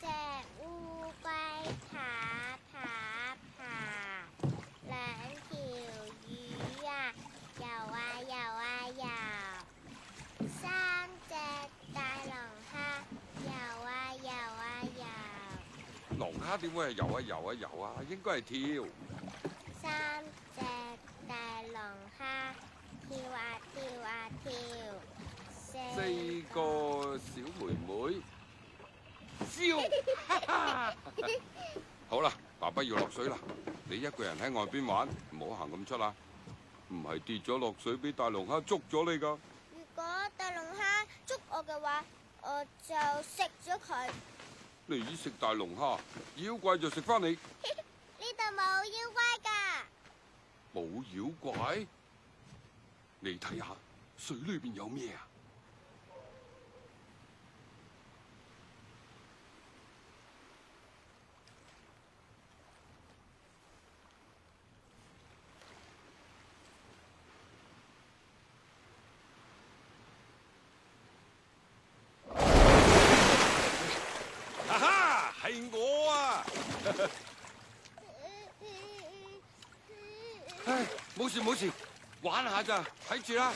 隻烏龜爬爬爬，兩條魚啊游啊游啊游，三隻大龍蝦游啊游啊游。龍蝦點會係游啊游啊游啊？應該係跳。三隻大龍蝦跳啊跳啊跳，四個小妹妹笑，哈哈！好啦，爸爸要落水啦，你一個人喺岸邊玩，唔好行咁出啦，唔係跌咗落水俾大龍蝦捉咗你噶。如果大龍蝦捉我嘅話，我就食咗佢。你食大龍蝦，妖怪就食翻你。呢度冇妖怪噶。冇妖怪？你睇下水裏邊有咩啊？哈哈，係我啊！唉，冇事冇事，玩下咋，睇住啦。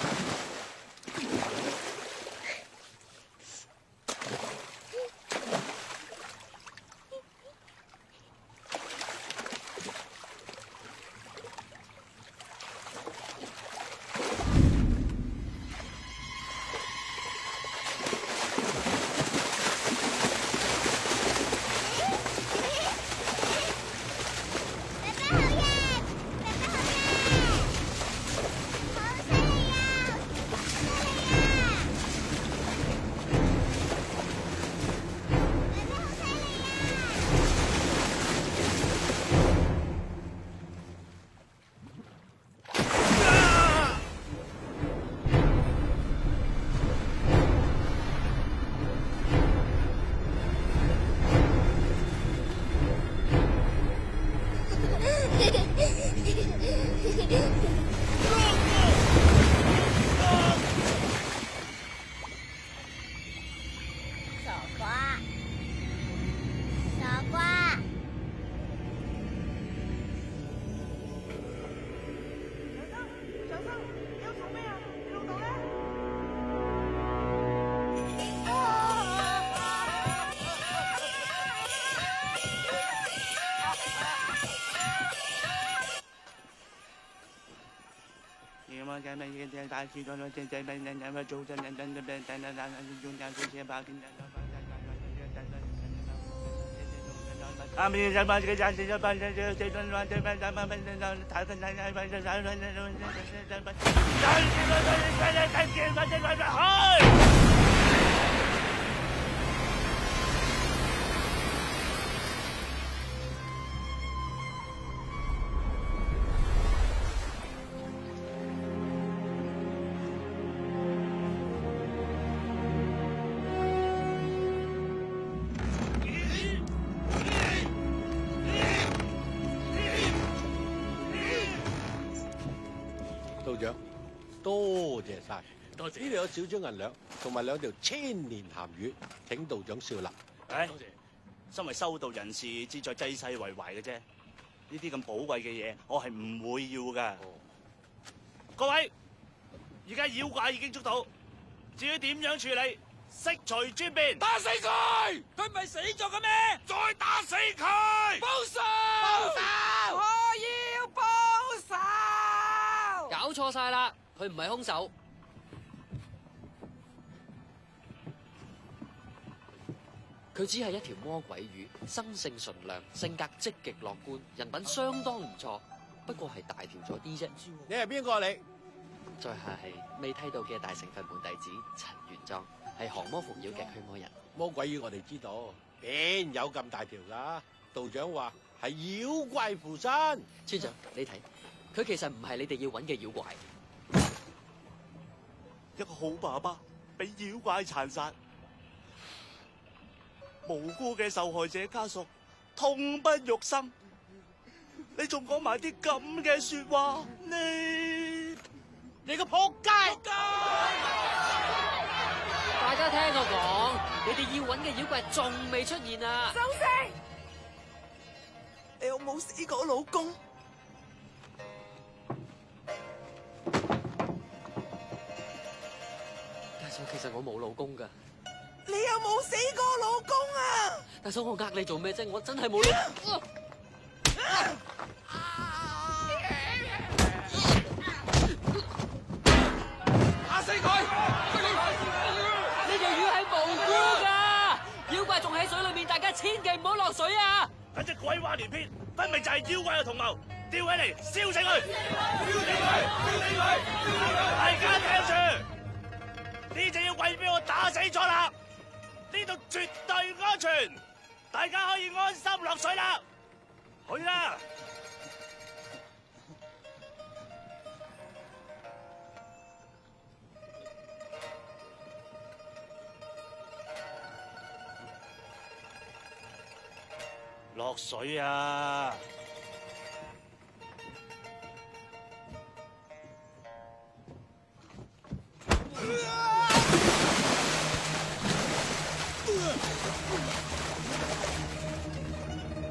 道長，多謝晒，多謝。呢度有少張銀兩，同埋2條千年鹹魚，請道長笑納。唉，多謝。身為修道人士，志在濟世為懷嘅啫。呢啲咁寶貴嘅嘢，我係唔會要噶。各位，而家妖怪已經捉到，至於點樣處理，悉隨尊便。打死佢！佢唔係死咗嘅咩？再打死佢！報仇！報仇！我要報仇！搞錯晒啦，佢唔係兇手。佢只係一條魔鬼魚，生性純良，性格積極樂觀，人品相當唔錯，不過係大條咗啲啫。你係邊個啊？你再係未睇到嘅大乘佛門弟子陳元莊，係降魔伏妖嘅驅魔人。魔鬼魚我哋知道，邊有咁大條噶？道長話係妖怪附身。村長，你睇，佢其實唔係你哋要揾嘅妖怪。一個好爸爸俾妖怪殘殺，無辜嘅受害者家屬痛不欲生。你仲講埋啲咁嘅說話，你個仆街！大家聽我講，你哋要揾嘅妖怪仲未出現啊！收聲！你有冇死過老公？大嫂，其實我冇老公㗎。你有冇死過老公啊？大嫂，我呃你做咩啫？我真係冇老公。打死佢！呢條魚係無辜㗎，妖怪仲喺水裏面，大家千祈唔好落水啊！簡直鬼話連篇，分明就係妖怪嘅同謀，吊起嚟燒死佢！大家聽住，呢隻妖怪俾我打死咗啦！呢度絕對安全，大家可以安心落水啦！去啦！落水啊！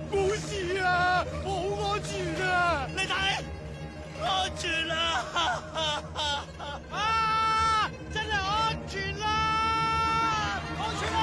冇事啊，好安全啊！你睇，安全啦！啊，真係安全啦！安全啦！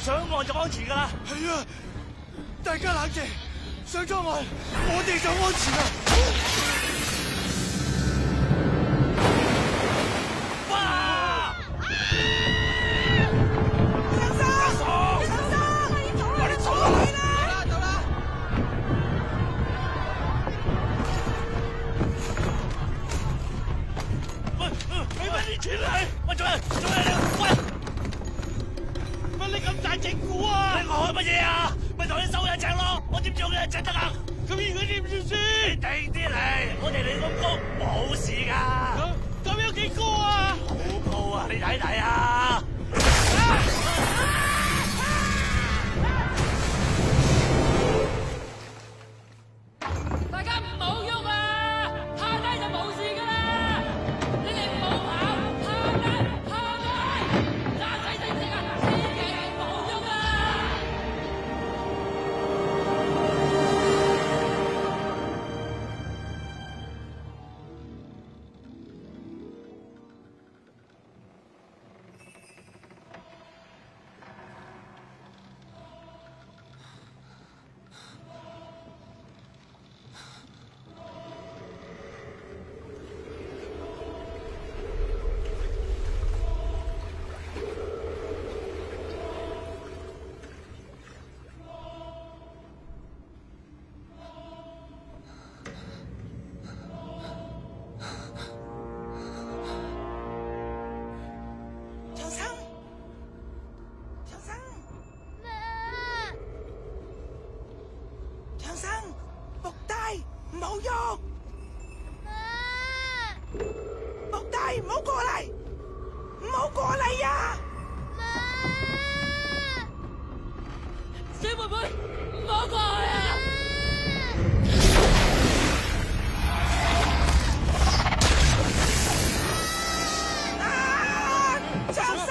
上岸就安全㗎啦。係啊，大家冷靜，上咗岸，我哋就安全啦。哇！梁生，快啲走啦！走啦！喂，俾翻啲錢嚟！喂，做咩你？喂！乜你咁大隻股啊？你我開乜嘢啊？咪同你收一隻咯，我點做嘅隻得啊？咁而家點算先？你定啲嚟，我哋嚟咁高冇事㗎。咁有幾高啊？好高啊！你睇睇啊！大家唔好喐啊！下低就冇事㗎啦！你哋唔好跑，下低，揸仔識唔識啊？千祈唔好喐啊！唔好喐！木弟，唔好過嚟，唔好過嚟呀！小妹妹，唔好過去啊！長生！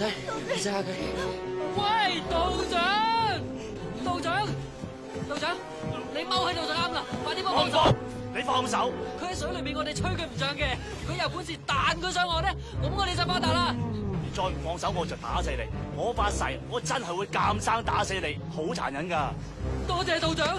使下佢。喂，道長，道長，道長，你踎喺度就啱啦，快啲幫幫手！你放手！佢喺水裏面，我哋吹佢唔漲嘅，佢有本事彈佢上岸咧，咁我哋就發達啦！你再唔放手，我就打死你！我發誓，我真係會監生打死你，好殘忍㗎！多謝道長。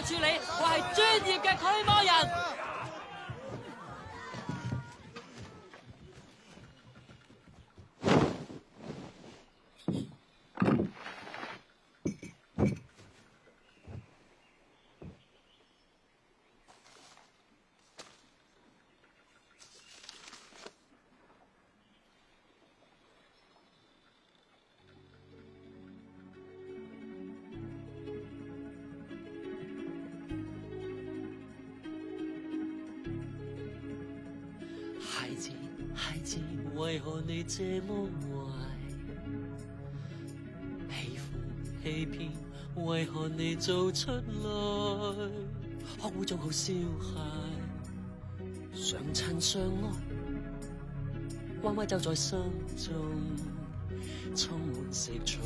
處理，我係專業嘅驅魔人。孩子，為何你這麼壞？欺負欺騙，為何你做出來？學會做好小孩，相親相愛，關懷就在心中，充滿色彩。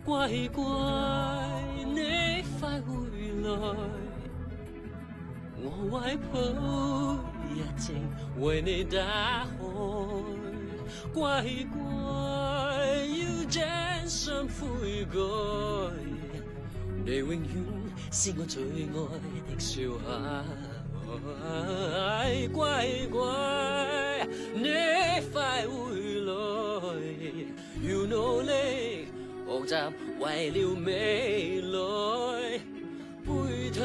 乖乖，你快回來，我懷抱一直為你打開，乖乖要真心悔改，你永遠是我最愛的小孩，乖乖你快回來，要努力學習為了未來，回頭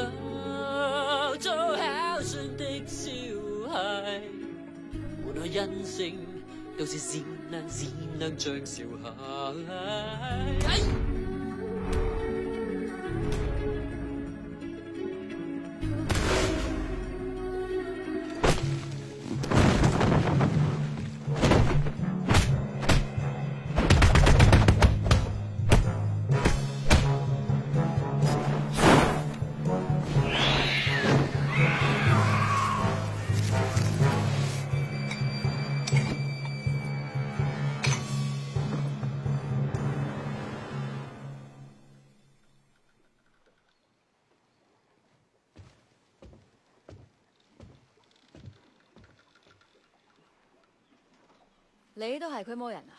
做孝順的小孩，換來人性都是善良像小孩。你都係驅魔人啊？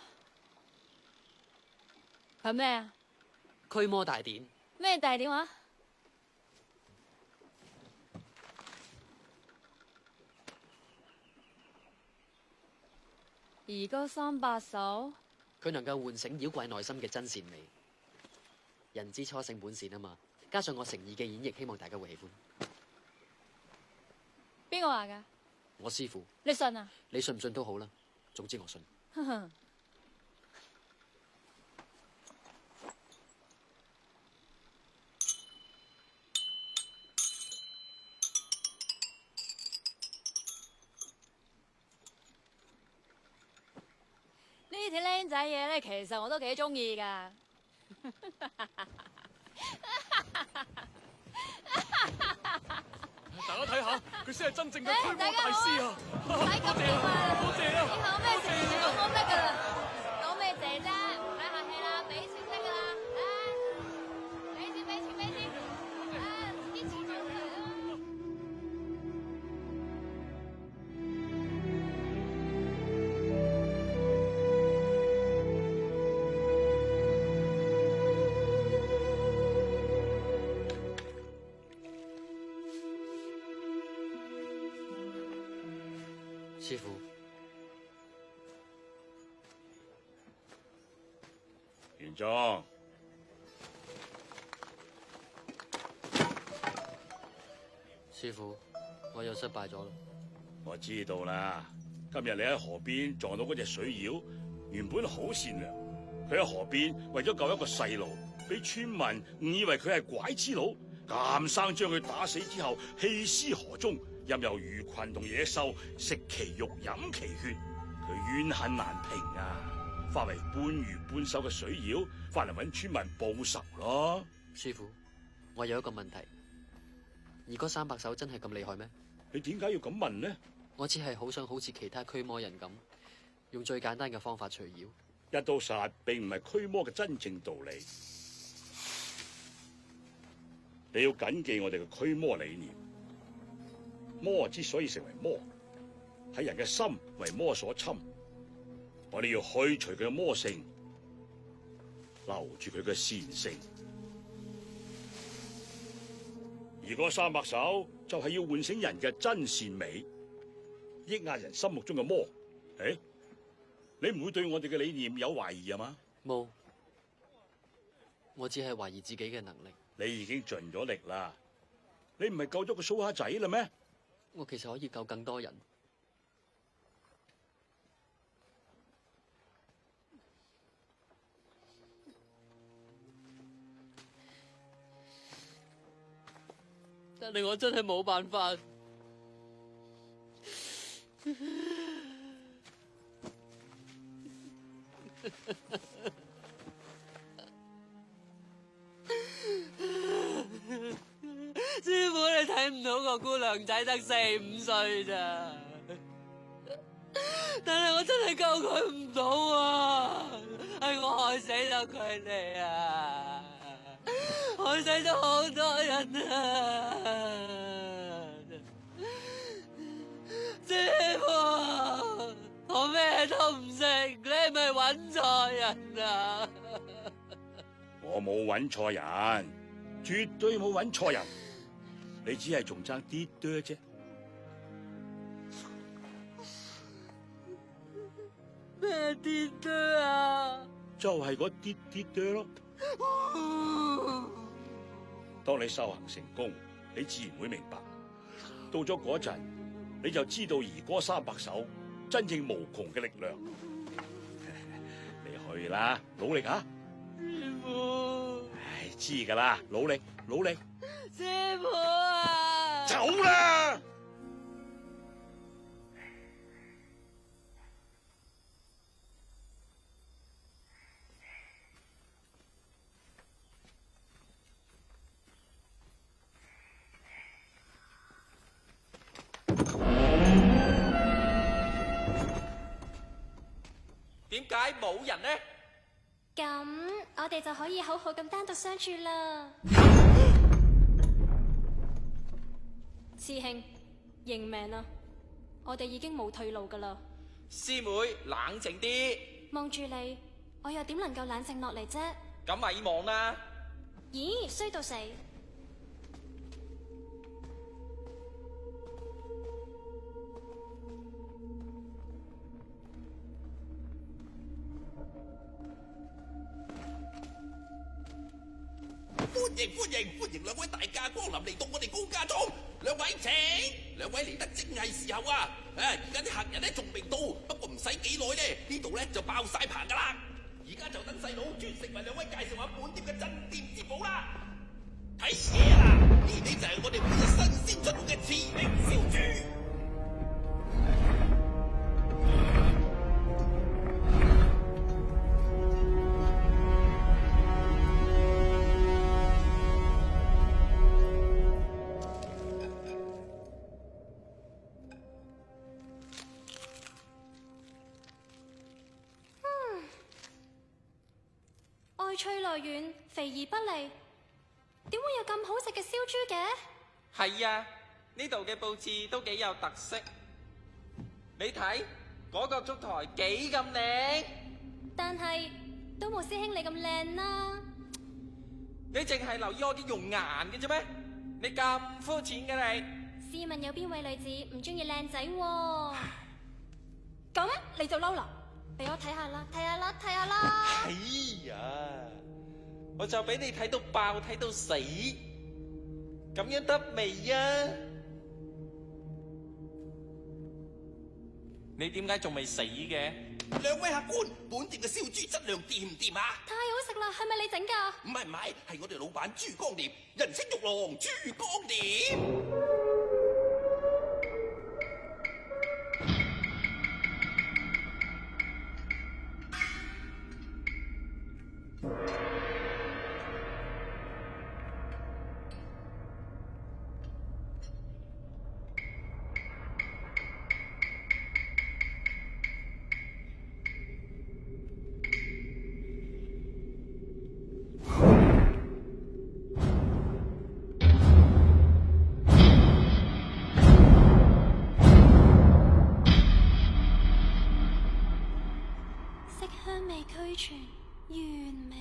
係咩啊？驅魔大典。咩大典話？兒歌三百首，佢能夠喚醒妖怪內心嘅真善美。人之初性本善啊嘛，加上我誠意嘅演繹，希望大家會喜歡。邊個話㗎？我師父，你信啊？你信唔信都好啦，總之我信。哼哼。呢啲僆仔嘢咧，其實我都幾中意㗎。大家睇下，佢先係真正嘅驅魔大師啊！唔使咁點啊！多謝啊！以後有咩事就講我得㗎啦。講咩謝啫？唔使客氣啦，俾錢得㗎啦。俾錢俾錢俾錢！啲錢就嚟啦。師父，玄奘，師父，我又失敗咗啦。我知道啦。今日你喺河邊撞到嗰隻水妖，原本好善良，佢喺河邊為咗救一個細路，俾村民誤以為佢係拐子佬，監生將佢打死之後棄屍河中，任由魚群同野獸食其肉飲其血，佢怨恨難平啊！化為半魚半獸嘅水妖，翻嚟揾村民報仇咯。師父，我有一個問題，兒歌300首真係咁厲害咩？你點解要咁問呢？我只係好想好似其他驅魔人咁，用最簡單嘅方法除妖。一刀殺並唔係驅魔嘅真正道理，你要謹記我哋嘅驅魔理念。魔之所以成為魔，係人嘅心為魔所侵。我哋要去除佢嘅魔性，留住佢嘅善性。兒歌300首就係要喚醒人嘅真善美，抑壓人心目中嘅魔。誒，你唔會對我哋嘅理念有懷疑啊嘛？冇，我只係懷疑自己嘅能力。你已經盡咗力啦，你唔係救咗個蘇蝦仔啦咩？我其實可以救更多人。但係我真係冇辦法。師傅，你睇唔到個姑娘仔得4、5歲咋？但係我真係救佢唔到啊！係我害死咗佢哋啊！害死咗好多人啊！師傅，我咩都唔識，你係咪揾錯人啊？我冇揾錯人，絕對冇揾錯人。你只係仲爭啲多啫。咩啲多啊？就係嗰啲啲多咯。當你修行成功，你自然會明白。到咗嗰陣，你就知道兒歌300首真正無窮嘅力量。你去啦，努力啊！師傅，唉，知噶啦，努力努力。師傅啊！走啦！點解冇人呢？咁我哋就可以好好咁單獨相處啦。師兄，認命啦！我哋已經冇退路噶啦。師妹，冷靜啲。望住你，我又點能夠冷靜落嚟啫？咁咪望啦。咦，衰到死！歡迎兩位大駕光臨嚟到我哋高家莊，兩位請，兩位嚟得正係時候啊！而家啲客人咧仲未到，不過唔使幾耐咧，呢度咧就爆晒棚噶啦！而家就等細佬專程為兩位介紹下本店嘅鎮店之寶啦！睇嘢啦，呢啲就係我哋每日新鮮出爐嘅馳名燒豬。愛翠來遠，肥而不膩，點會有咁好食嘅燒豬嘅？係啊，呢度嘅佈置都幾有特色。你睇嗰個燭台幾咁靚，但係都冇師兄你咁靚啦。你淨係留意我啲容顏嘅啫咩？你咁膚淺嘅你？試問有邊位女子唔中意靚仔喎？咁你就嬲啦！俾我睇下啦，睇下啦，睇下啦！哎呀，我就俾你睇到爆，睇到死，咁樣得未啊？你點解仲未死嘅？兩位客官，本店嘅燒豬質量掂唔掂啊？太好食啦，係咪你整㗎？唔係，係我哋老闆珠江店，人稱玉郎珠江店。香味俱全，原味。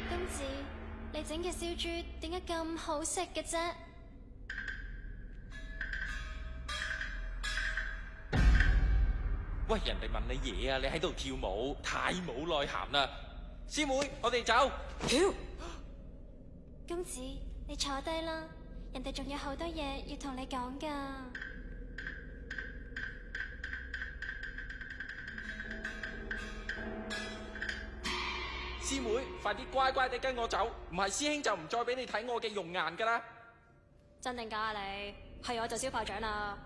公子，你整嘅燒豬點解咁好食嘅啫？喂，人哋問你嘢啊，你喺度跳舞，太冇內涵啦！師妹，我哋走。公子，你坐低啦。人哋仲有好多嘢要同你講㗎。師妹，快啲乖乖地跟我走，唔係師兄就唔再俾你睇我嘅容顏㗎啦。真定假啊你？係我就燒炮仗啦。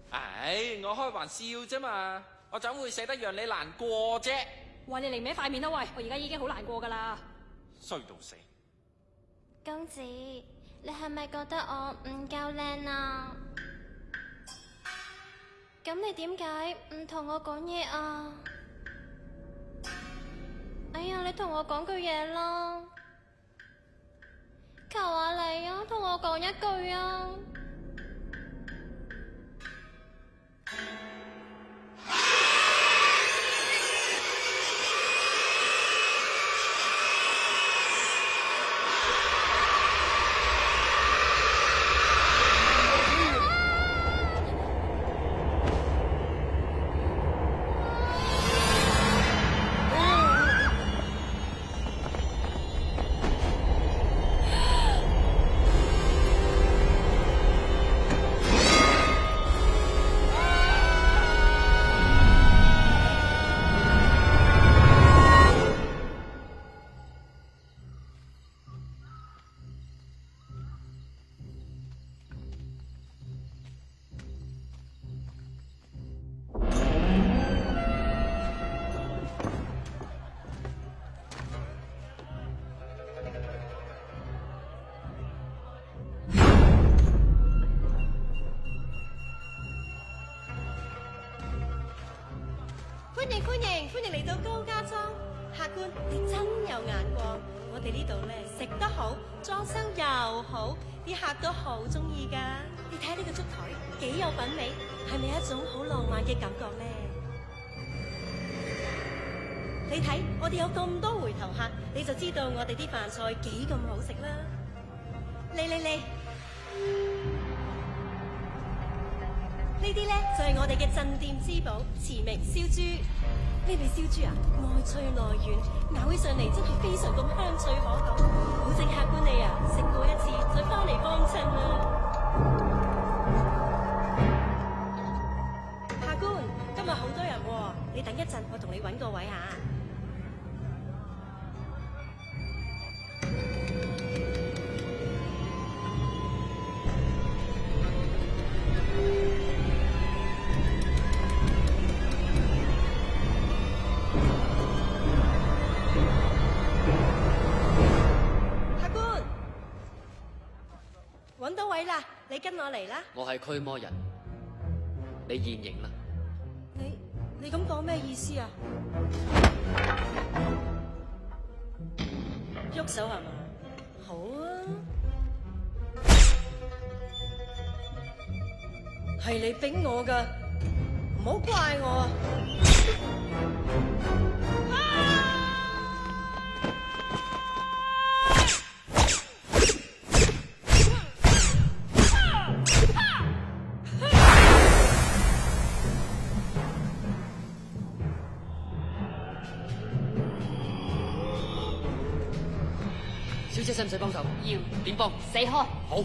唉，我開玩笑啫嘛，我怎會捨得讓你難過啫？喂，你嚟歪塊面啦喂！我而家已經好難過㗎啦。衰到死。公子。你係咪覺得我唔夠靚啊？咁你點解唔同我講嘢啊？哎呀，你同我講句嘢啦！求下你啊，同我講一句啊！歡迎嚟到高家莊，客官你真有眼光，我哋呢度咧食得好，裝修又好，啲客都好中意噶。你睇下呢個燭台幾有品味，係咪一種好浪漫嘅感覺咧？你睇我哋有咁多回頭客，你就知道我哋啲飯菜幾咁好食啦。嚟，呢啲咧就係我哋嘅鎮店之寶——馳名燒豬。呢味燒豬啊，外脆內軟，咬起上嚟真係非常咁香脆可口，保證客官你啊食過一次再翻嚟幫襯啊！客官，今日好多人喎，你等一陣，我同你揾個位嚇。揾到位啦，你跟我嚟啦。我係驅魔人，你現形啦。你咁講咩意思啊？喐手係嘛？好啊，係你逼我噶，唔好怪我啊！小姐使唔使幫手？要。點幫？死開！好。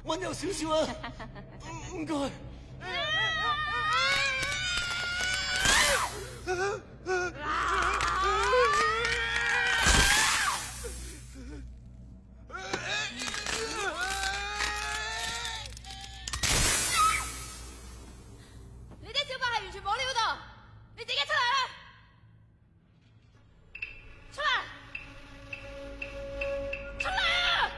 溫柔少少啊，唔該。你啲小白係完全冇料到，你自己出嚟啦！出嚟！出嚟啊！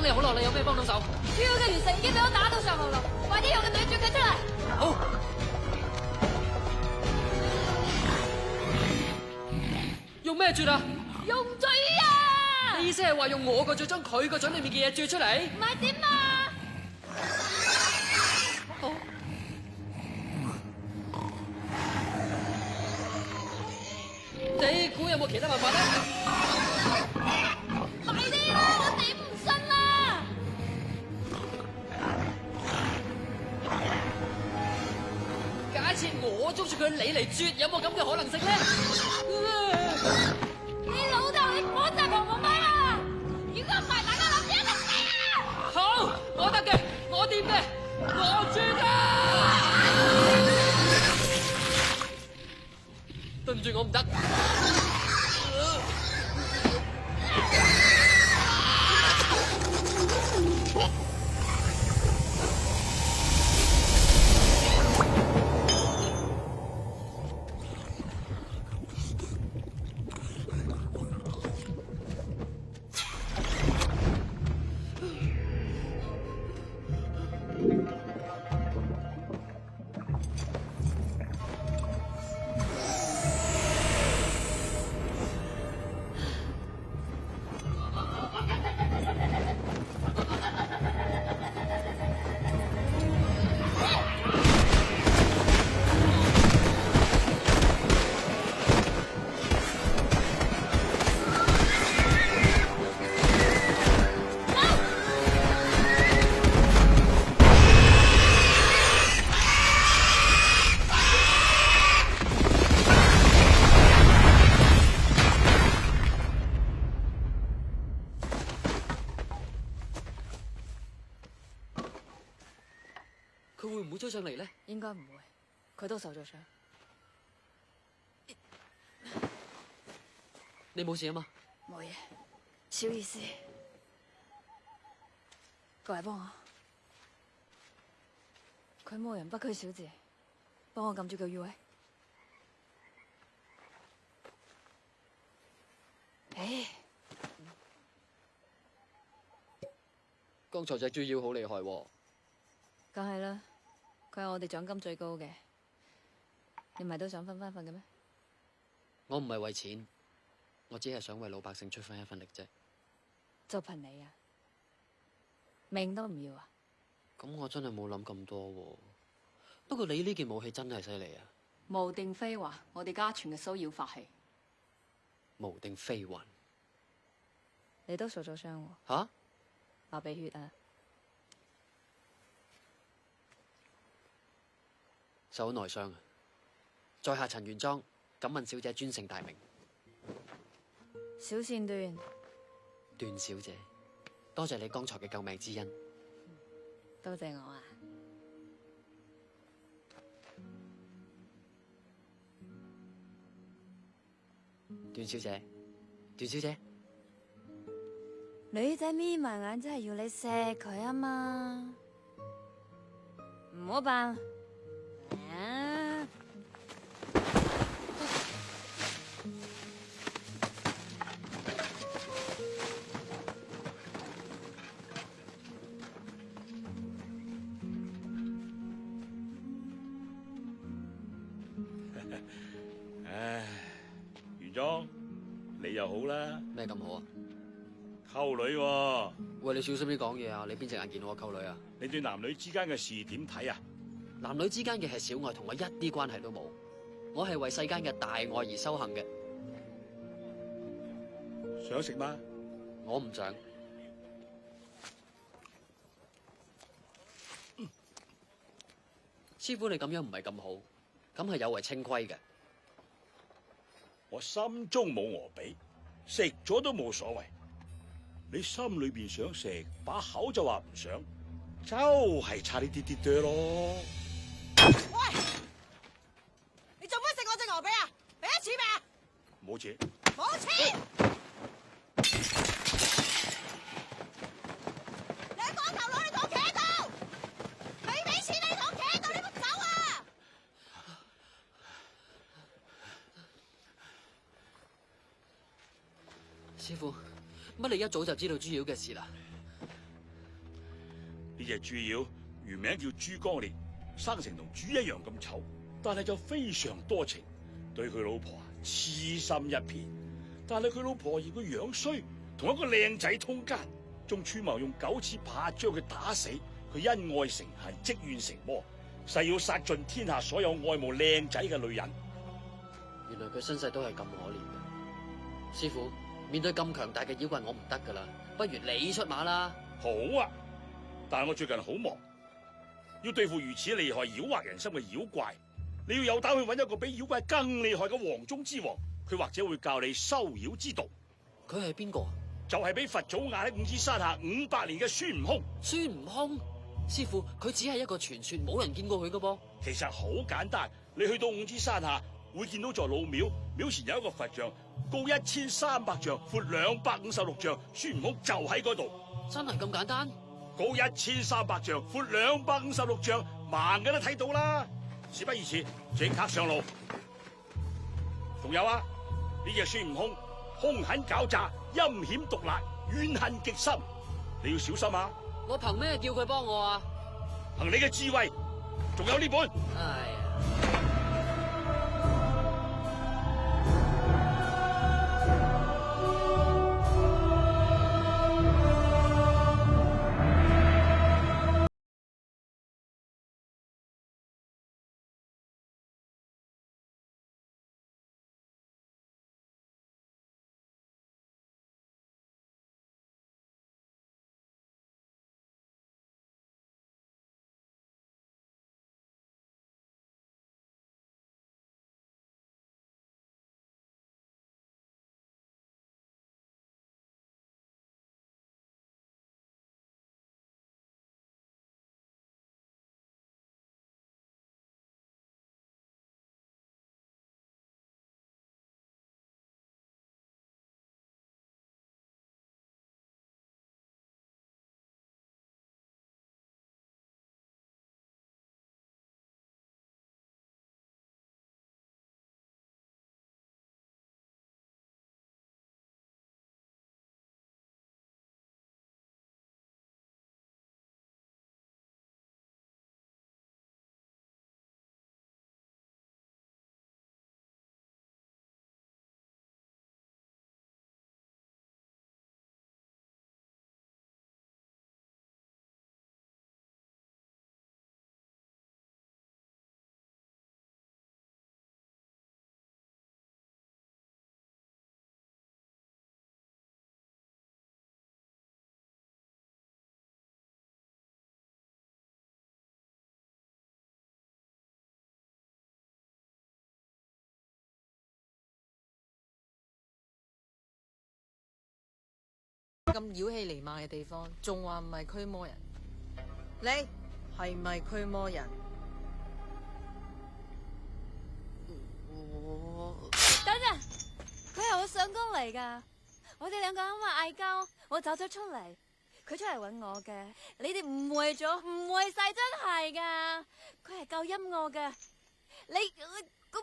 你好啦，你有咩幫到手？主要嘅元神已經俾我打到上喉嚨，快啲用個女絕佢出嚟！好。用咩絕啊？用嘴啊！你意思係話用我個嘴將佢個嘴裏面嘅嘢啜出嚟？唔係點啊？好。你估有冇其他辦法咧？快啲啦！我頂唔順啦！假設我捉住佢，你嚟啜，有冇咁嘅可能性咧？你老豆，你唔好再狂我媽啦！如果唔係，大家諗住一齊死啊！好，我得嘅，我掂嘅，我啜啊！對唔住，我唔得。佢會唔會追上嚟咧？應該唔會，佢都受咗傷。你冇事啊嘛？冇嘢，小意思。過嚟幫我，佢冇人不拘小節，幫我撳住個穴位。誒，剛才隻豬妖好厲害喎。梗係啦，佢係我哋獎金最高嘅，你唔係都想分翻份嘅咩？我唔係為錢，我只係想為老百姓出翻一份力啫。就憑你啊，命都唔要啊？咁我真係冇諗咁多喎。不過你呢件武器真係犀利啊！無定飛環，我哋家傳嘅騷擾法器。無定飛環，你都受咗傷喎？吓？流鼻血啊！受咗內傷啊！在下陳元莊，敢問小姐尊姓大名？小線段，段小姐，多謝你剛才嘅救命之恩。多謝我啊！段小姐，段小姐，女仔眯埋眼真係要你錫佢啊嘛，唔好扮。唉，元莊，你又好啦。咩咁好啊？溝女喎。喂，你小心啲講嘢啊！你邊隻眼見到我溝女啊？你對男女之間嘅事點睇啊？男女之間嘅係小愛，同我一啲關係都冇。我係為世間嘅大愛而修行嘅。想食嗎？我唔想。師傅，你咁樣唔係咁好，咁係有違清規嘅。我心中冇鵝髀，食咗都冇所謂。你心裏邊想食，把口就話唔想，就係差呢啲啲多咯。喂，你做乜食我隻鵝髀啊？俾得錢未啊？冇錢。冇錢！你喺光頭佬，你同我企喺度，俾錢你同我企喺度，你唔走啊！師傅，乜你一早就知道豬妖嘅事啦？呢隻豬妖原名叫朱光烈，生成同豬一樣咁醜，但係就非常多情，對佢老婆痴心一片。但係佢老婆嫌佢樣衰，同一個靚仔通姦，仲串謀用狗齒拍將佢打死。佢因愛成恨，積怨成魔，誓要殺盡天下所有愛慕靚仔嘅女人。原來佢身世都係咁可憐嘅。師傅，面對咁強大嘅妖怪，我唔得噶啦，不如你出馬啦。好啊，但係我最近好忙，要對付如此厲害、妖惑人心嘅妖怪，你要有膽去揾一個比妖怪更厲害嘅黃中之王，佢或者會教你收妖之道。佢係邊個啊？就係俾佛祖壓喺五指山下500年嘅孫悟空。孫悟空？師傅，佢只係一個傳說，冇人見過佢噶噃。其實好簡單，你去到五指山下會見到座老廟，廟前有一個佛像，高1300丈，闊256丈，孫悟空就喺嗰度。真係咁簡單？高1300丈，闊256丈，盲嘅都睇到啦。事不宜遲，即刻上路。仲有啊，呢隻孫悟空兇狠狡詐，陰險毒辣，怨恨極深，你要小心啊！我憑咩叫佢幫我啊？憑你嘅智慧，仲有呢本。哎呀！咁妖氣瀰漫嘅地方，仲話唔係驅魔人？你係咪驅魔人？等陣，佢係我相公嚟噶，我哋兩個啱啱嗌交，我走咗出嚟，佢出嚟揾我嘅，你哋誤會咗，誤會晒，真係噶，佢係教音樂嘅，你嗰本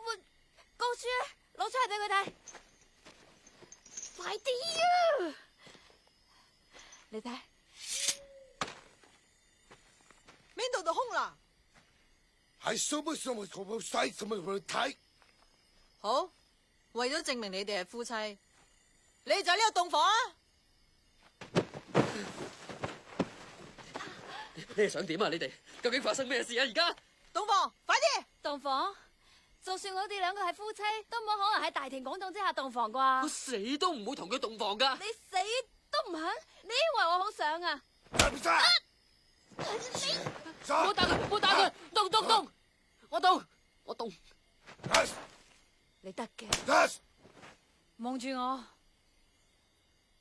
歌書攞出嚟俾佢睇，快啲啊！你睇邊度就空啦？係數不數目全部晒咁樣去睇。好，為咗證明你哋係夫妻，你就喺呢個洞房啊！你哋想點啊？你哋究竟發生咩事啊？而家洞房，快啲！洞房，就算我哋兩個係夫妻，都冇可能喺大庭廣眾之下洞房啩？我死都唔會同佢洞房噶！你死都唔肯？你以為我好想啊？唔使！唔好打佢！唔好打佢！動！我動！你得嘅，望住我，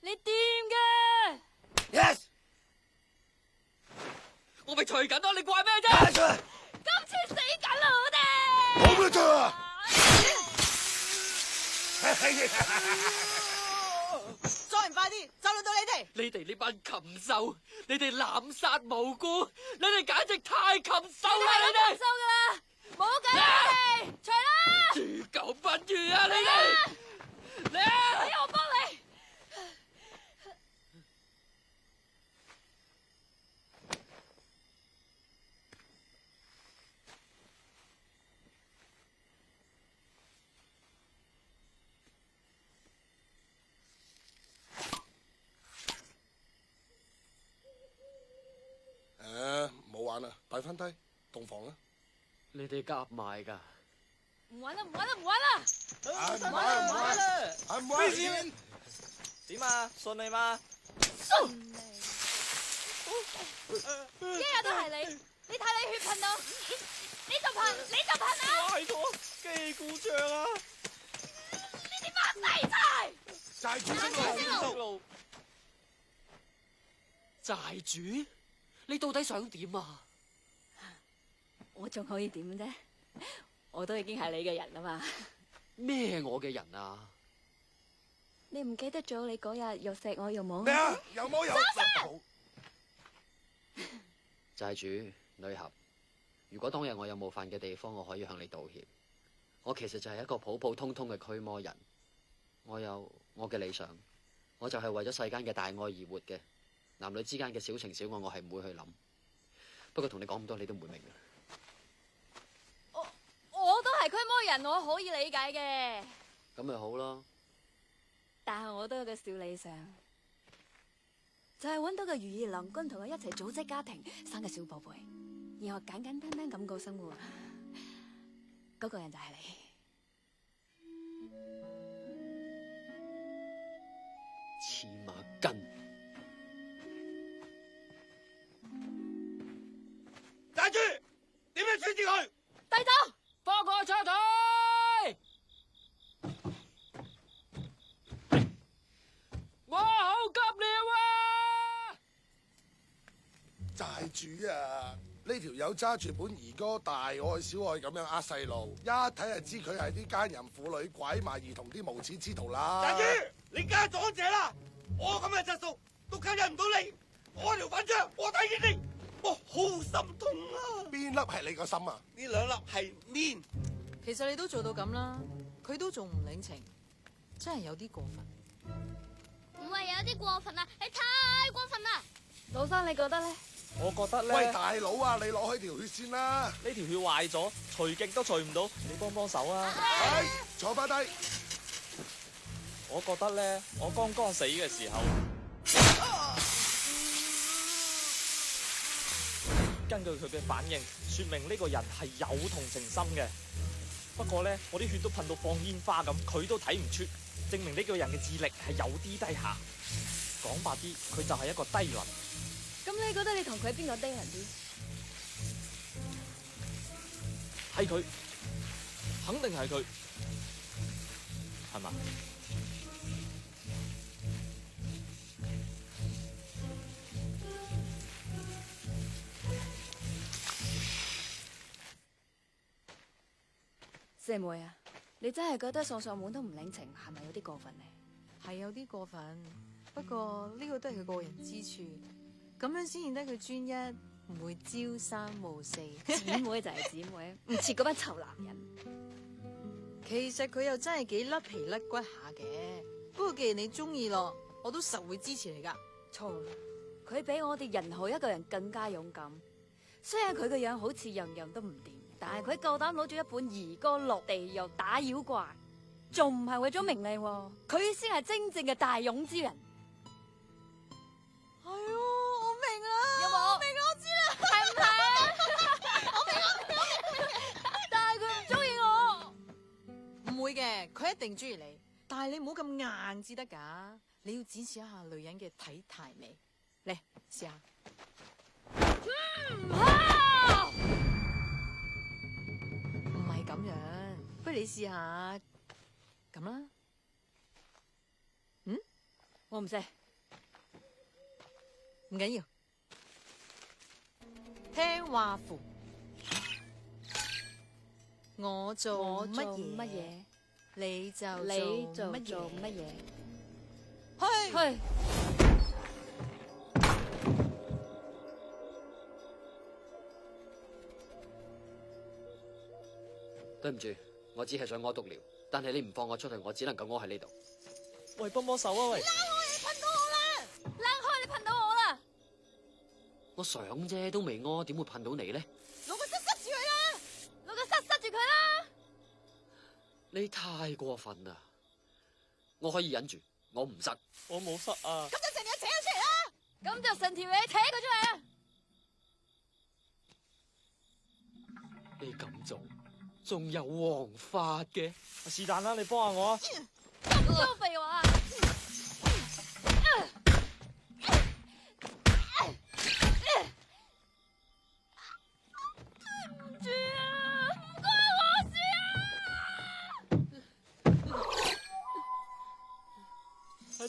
你掂嘅。Yes， 我咪隨緊咯，你怪咩啫？今次死緊啦，我哋！好唔錯啊！再唔快啲，就輪到你哋！你哋呢班禽獸，你哋濫殺無辜，你哋簡直太禽獸啦！你哋收噶啦，冇計啦，你哋，除啦！豬狗不如啊！你哋，你啊！俾我幫你。餐梯洞房啊！你哋夾埋㗎？唔玩啦，唔玩啦，唔玩啦！唔玩啦！唔玩！點啊？順利嗎？順利。一日都係你，你睇你血噴到，你就噴，你就噴啊！壞咗，機故障啊！呢啲乜廢柴！債主識路。債主？你到底想點啊？我仲可以點啫？我都已經係你嘅人啦嘛。咩我嘅人啊？你唔記得咗你嗰日又錫我又摸我？咩啊？又摸又錫！債主女俠，如果當日我有冒犯嘅地方，我可以向你道歉。我其實就係一個普普通通嘅驅魔人，我有我嘅理想，我就係為咗世間嘅大愛而活嘅。男女之間嘅小情小愛，我係唔會去諗。不過同你講咁多，你都唔會明嘅。我都係驅魔人，我可以理解嘅。咁咪好咯。但係我都有個小理想，就係揾到個如意郎君同我一齊組織家庭，生個小寶貝，然後簡簡單單咁過生活。嗰個人就係你。黐孖筋！債主，點樣處置佢？帶走，放我出去！我好急了啊！債主啊，呢條友揸住本兒歌大愛小愛咁樣呃細路，一睇就知佢係啲奸淫婦女、拐賣兒童啲無恥之徒啦！債主，你家長者啦，我咁嘅質素都吸引唔到你，我條粉腸我睇見你，我好心痛啊！邊粒係你個心啊？呢兩粒係面。其實你都做到咁啦，佢都仲唔領情，真係有啲過分。唔係有啲過分啦，你太過分啦！老生你覺得咧？我覺得咧，喂，大佬啊，你攞開條血先啦！呢條血壞咗，除極都除唔到，你幫幫手啊！係，坐翻低。我覺得咧，我剛剛死嘅時候，根據佢嘅反應，說明呢個人係有同情心嘅。不過咧，我啲血都噴到放煙花咁，佢都睇唔出，證明呢個人嘅智力係有啲低下。講白啲，佢就係一個低能。咁你覺得你同佢邊個低能啲？係佢，肯定係佢，係嘛？四妹啊，你真係覺得掃掃門都唔領情，係咪有啲過分呢？係有啲過分，不過呢個都係佢過人之處，咁樣先顯得佢專一，唔會朝三暮四。姊妹就係姊妹，唔似嗰班臭男人。其實佢又真係幾甩皮甩骨下嘅，不過既然你中意咯，我都實會支持你噶。錯，佢比我哋任何一個人更加勇敢。雖然佢個樣好似樣樣都唔掂，但係佢夠膽攞住一本兒歌落地又打妖怪，仲唔係為咗名利喎？佢先係真正嘅大勇之人。係啊，我明啦，有冇？我明啦，我知啦，係唔係？我明，但係佢唔中意我。唔會嘅，佢一定中意你，但係你唔好咁硬至得噶，你要展示一下女人嘅體態美。嚟，試下。唔係咁樣，不如你試下咁啦。嗯，我唔識，唔緊要。聽話符，我做乜嘢，你就做乜嘢。去。對唔住，我只係想屙督尿，但係你唔放我出去，我只能夠屙喺呢度。喂，幫幫手啊！喂，躝開你噴到我啦！我想啫，都未屙，點會噴到你呢？攞個塞住佢啦！攞個塞住佢啦！你太過分啦！我可以忍住，我唔塞。我冇塞啊！咁就成條扯咗出嚟啦！咁就成條嘢扯佢出嚟啊！你咁做仲有王法嘅？是但啦，你幫下我啊！咁多廢話。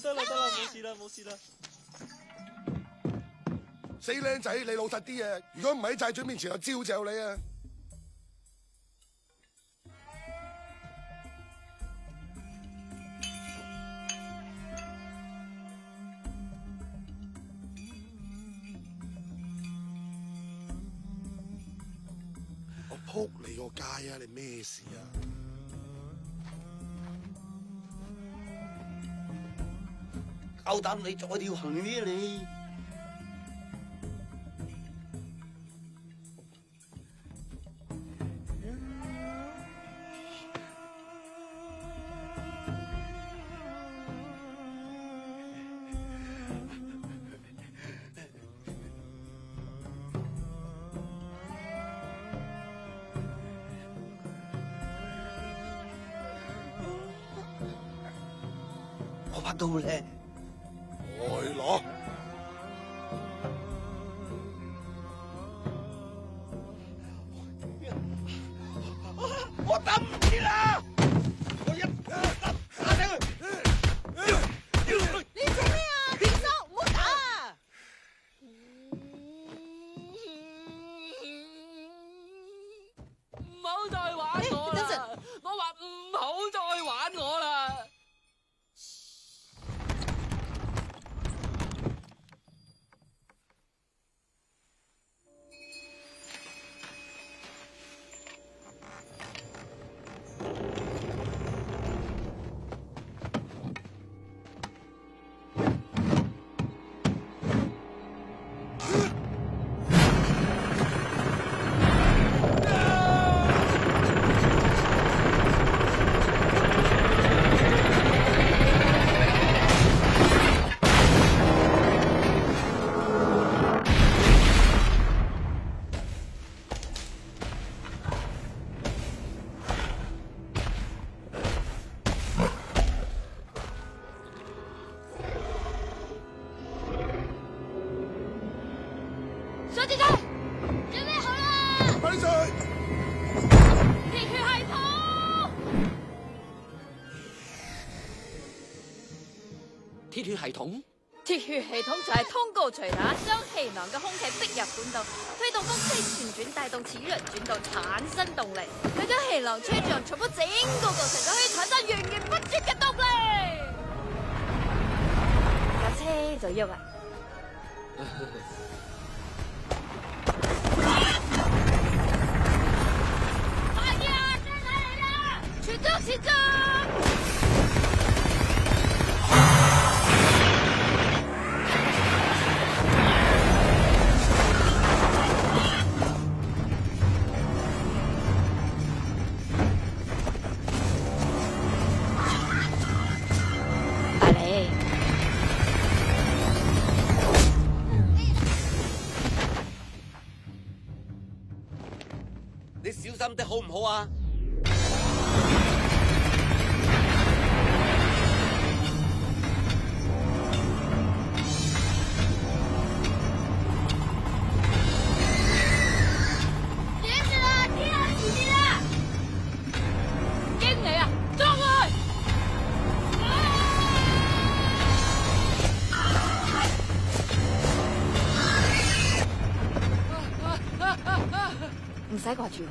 得啦，冇事啦，冇事啦。死靚仔，你老實啲啊！如果唔喺債主面前，我招嚼你啊！我撲你個街啊！你咩事啊？夠膽你再條行呢你？我拍到咧。外攞，我等唔切啦！我一打死佢！你做咩啊？停手，唔好打啊！唔好再玩我啦！我話唔好再玩我啦！小姐姐，準備好啦！咪住！鐵血系統，鐵血系統，鐵血系統就係通過錘打將氣囊嘅空氣逼入管道，推動風車旋轉，帶動齒輪轉動，產生動力。佢將氣囊吹脹，重複整個過程，就可以產生源源不絕嘅動力。架車就喐啦。全速前進！大你，你小心啲好唔好啊？唔使掛住我。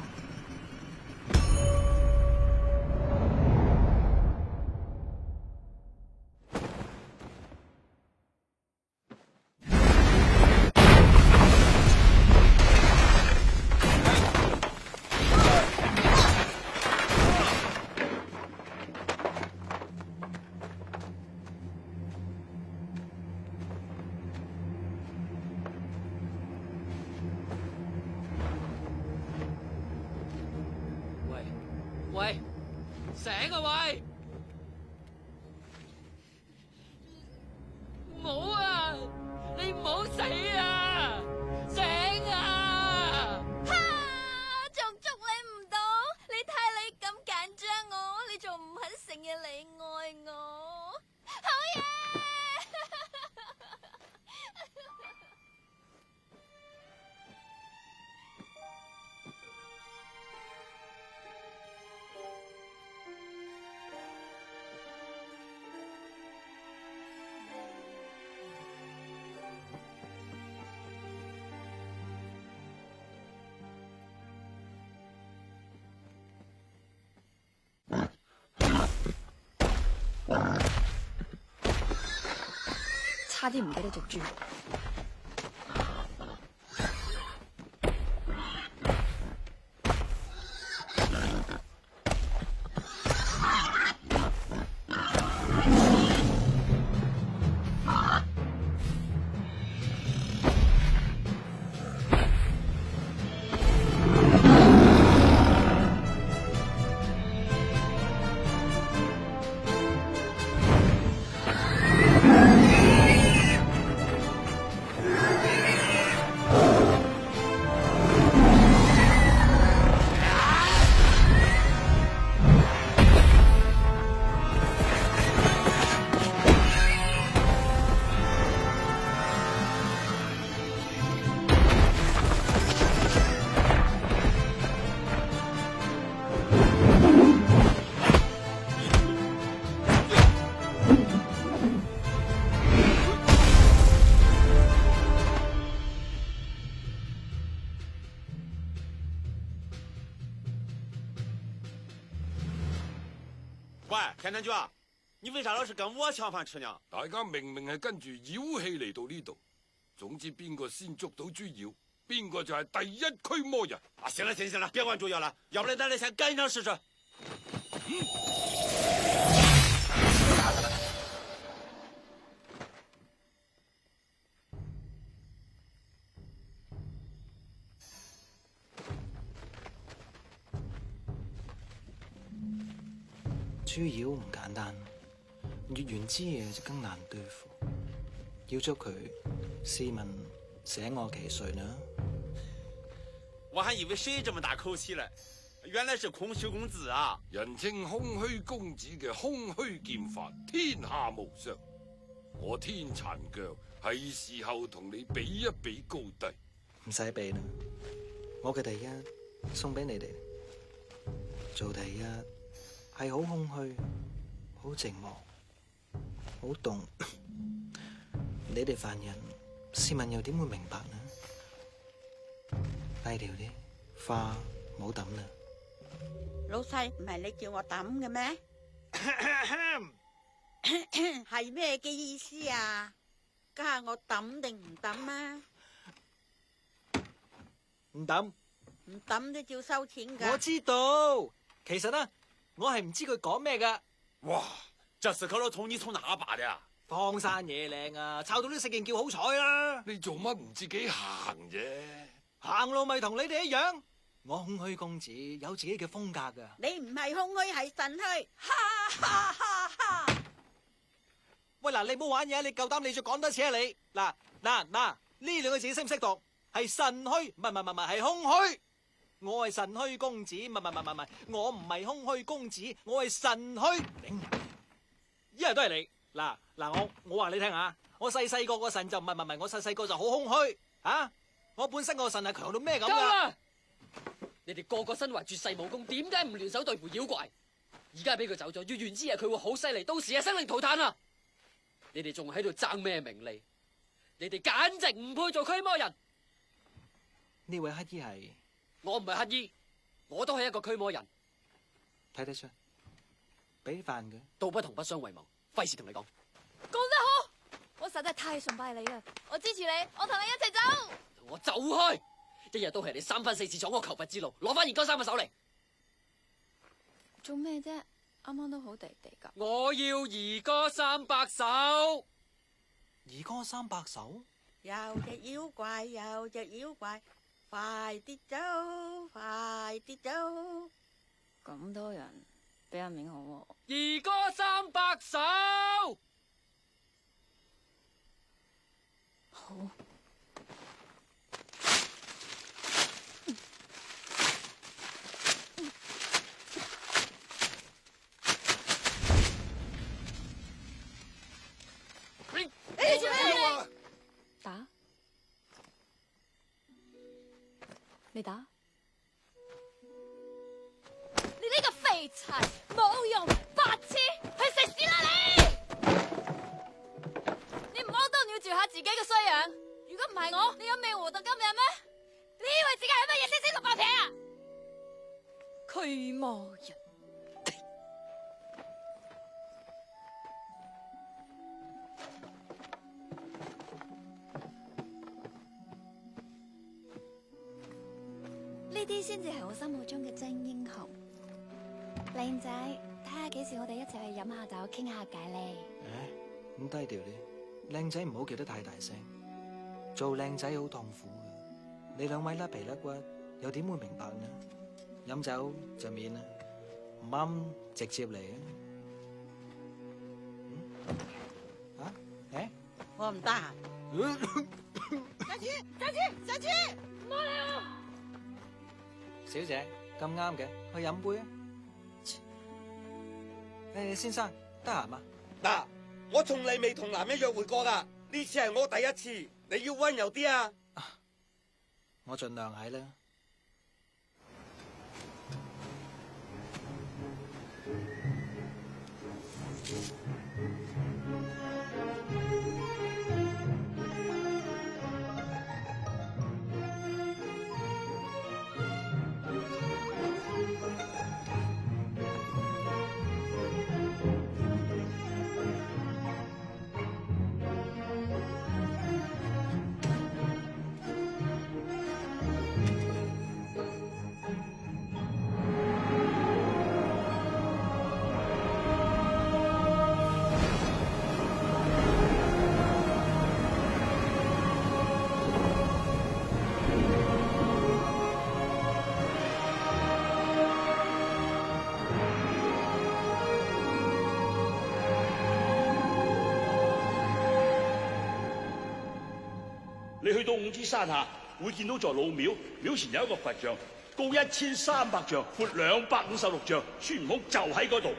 喂，醒啊喂！唔好啊，你唔好死啊！醒啊！仲捉你差啲唔記得隻豬。喂，田天君，你為啥老是跟我搶飯吃呢？大家明明係跟住妖氣嚟到呢度，總之邊個先捉到豬妖，邊個就係第一驅魔人。啊，行了，別管豬妖了，要不然咱倆先幹一場試試。豬妖唔簡單，月圓之夜就更難對付。要捉佢，試問捨我其誰呢？我還以為誰這麼大口氣嘞，原來是空虛公子啊！人稱空虛公子嘅空虛劍法，天下無雙。我天殘腳係時候同你比一比高低。唔使比啦，我嘅第一送俾你哋。做第一係好空虛，好寂寞，好凍。你哋凡人，試問又點會明白呢？低調啲，花唔好抌啦。老細，唔係你叫我抌嘅咩？係咩嘅意思啊？家下我抌定唔抌啊？唔抌，唔抌都照收錢噶。我知道，其實呢，我係唔知佢講咩噶。哇，這4顆老頭你從哪拔的啊？荒山野嶺啊，抄到啲食人叫好彩啦！你做乜唔自己行啫？行路咪同你哋一樣。我空虛公子有自己嘅風格噶。你唔係空虛，係神虛。哈哈哈哈！喂嗱，你唔好玩嘢，你夠膽你再講多次啊你！嗱，呢兩個字識唔識讀？係神虛，唔係係空虛。我係神虛公子，唔係，我唔係空虛公子，我係神虛。一日都係你。嗱，我話你聽下，我細個個腎就唔係，我細個就好空虛啊！我本身個腎係強到咩咁噶？夠啦！你哋個個身懷絕世武功，點解唔聯手對付妖怪？而家俾佢走咗，月圓之夜佢會好犀利，到時啊生靈塗炭啊！你哋仲喺度爭咩名利？你哋簡直唔配做驅魔人。呢位乞衣係？我唔係乞衣，我都係一個驅魔人。睇得出，俾飯嘅。道不同不相為謀。費事同你講，講得好，我實在太崇拜你啦！我支持你，我同你一齊走。我走開，一日都係你3番4次闖我求佛之路，攞翻二哥3把手嚟。做咩啫？啱啱都好地地噶。我要二哥300手。二哥300手？有隻妖怪，有隻妖怪，快啲走，快啲走。咁多人。俾阿明好喎，二哥300手，好。你做咩啊？打？你打？你呢個廢柴！冇用，白痴，去食屎啦你！你唔好都要照下自己嘅衰樣。如果唔係我，你有命活到今日咩？你以為自己係乜嘢星星六百撇啊？驅魔人。啲先至係我心目中嘅真英雄。靚仔，睇下幾時我哋一齊去飲下酒，傾下偈咧。咁低調啲，靚仔唔好叫得太大聲。做靚仔好痛苦嘅，你兩位甩皮甩骨，又點會明白呢？飲酒就免啦，唔啱直接嚟啊！我唔得閒。小姐，唔好理我。小姐咁啱嘅，去飲杯啊！先生得閒嗎？嗱，我從嚟未同男人約會過噶，呢次係我第一次，你要溫柔啲啊！我盡量係啦。你去到五指山下，會見到座老廟，廟前有一個佛像，高1300丈，闊256丈，孫悟空就喺嗰度。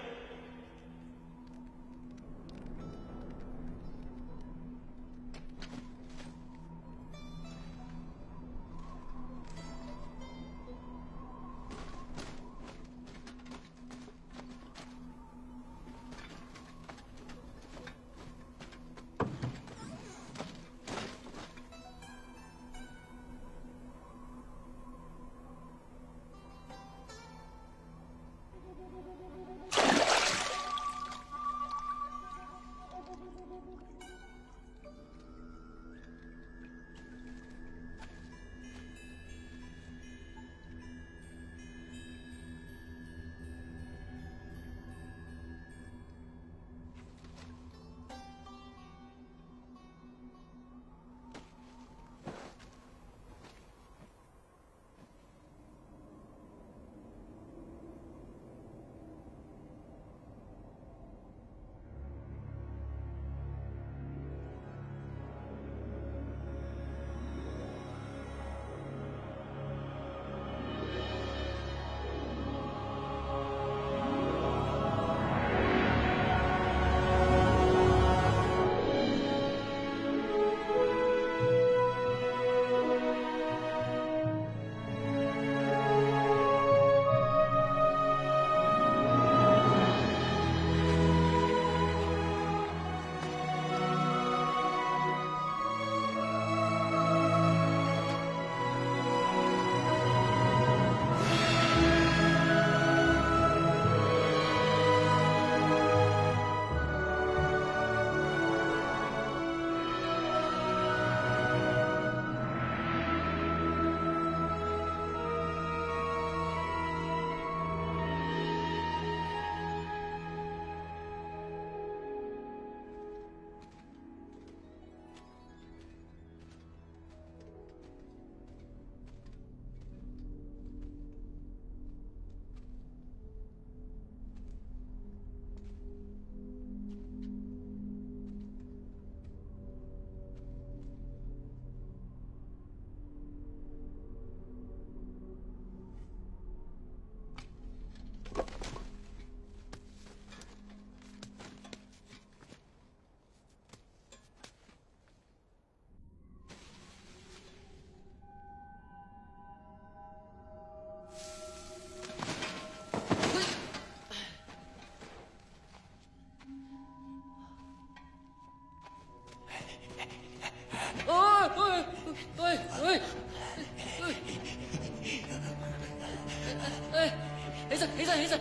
起身！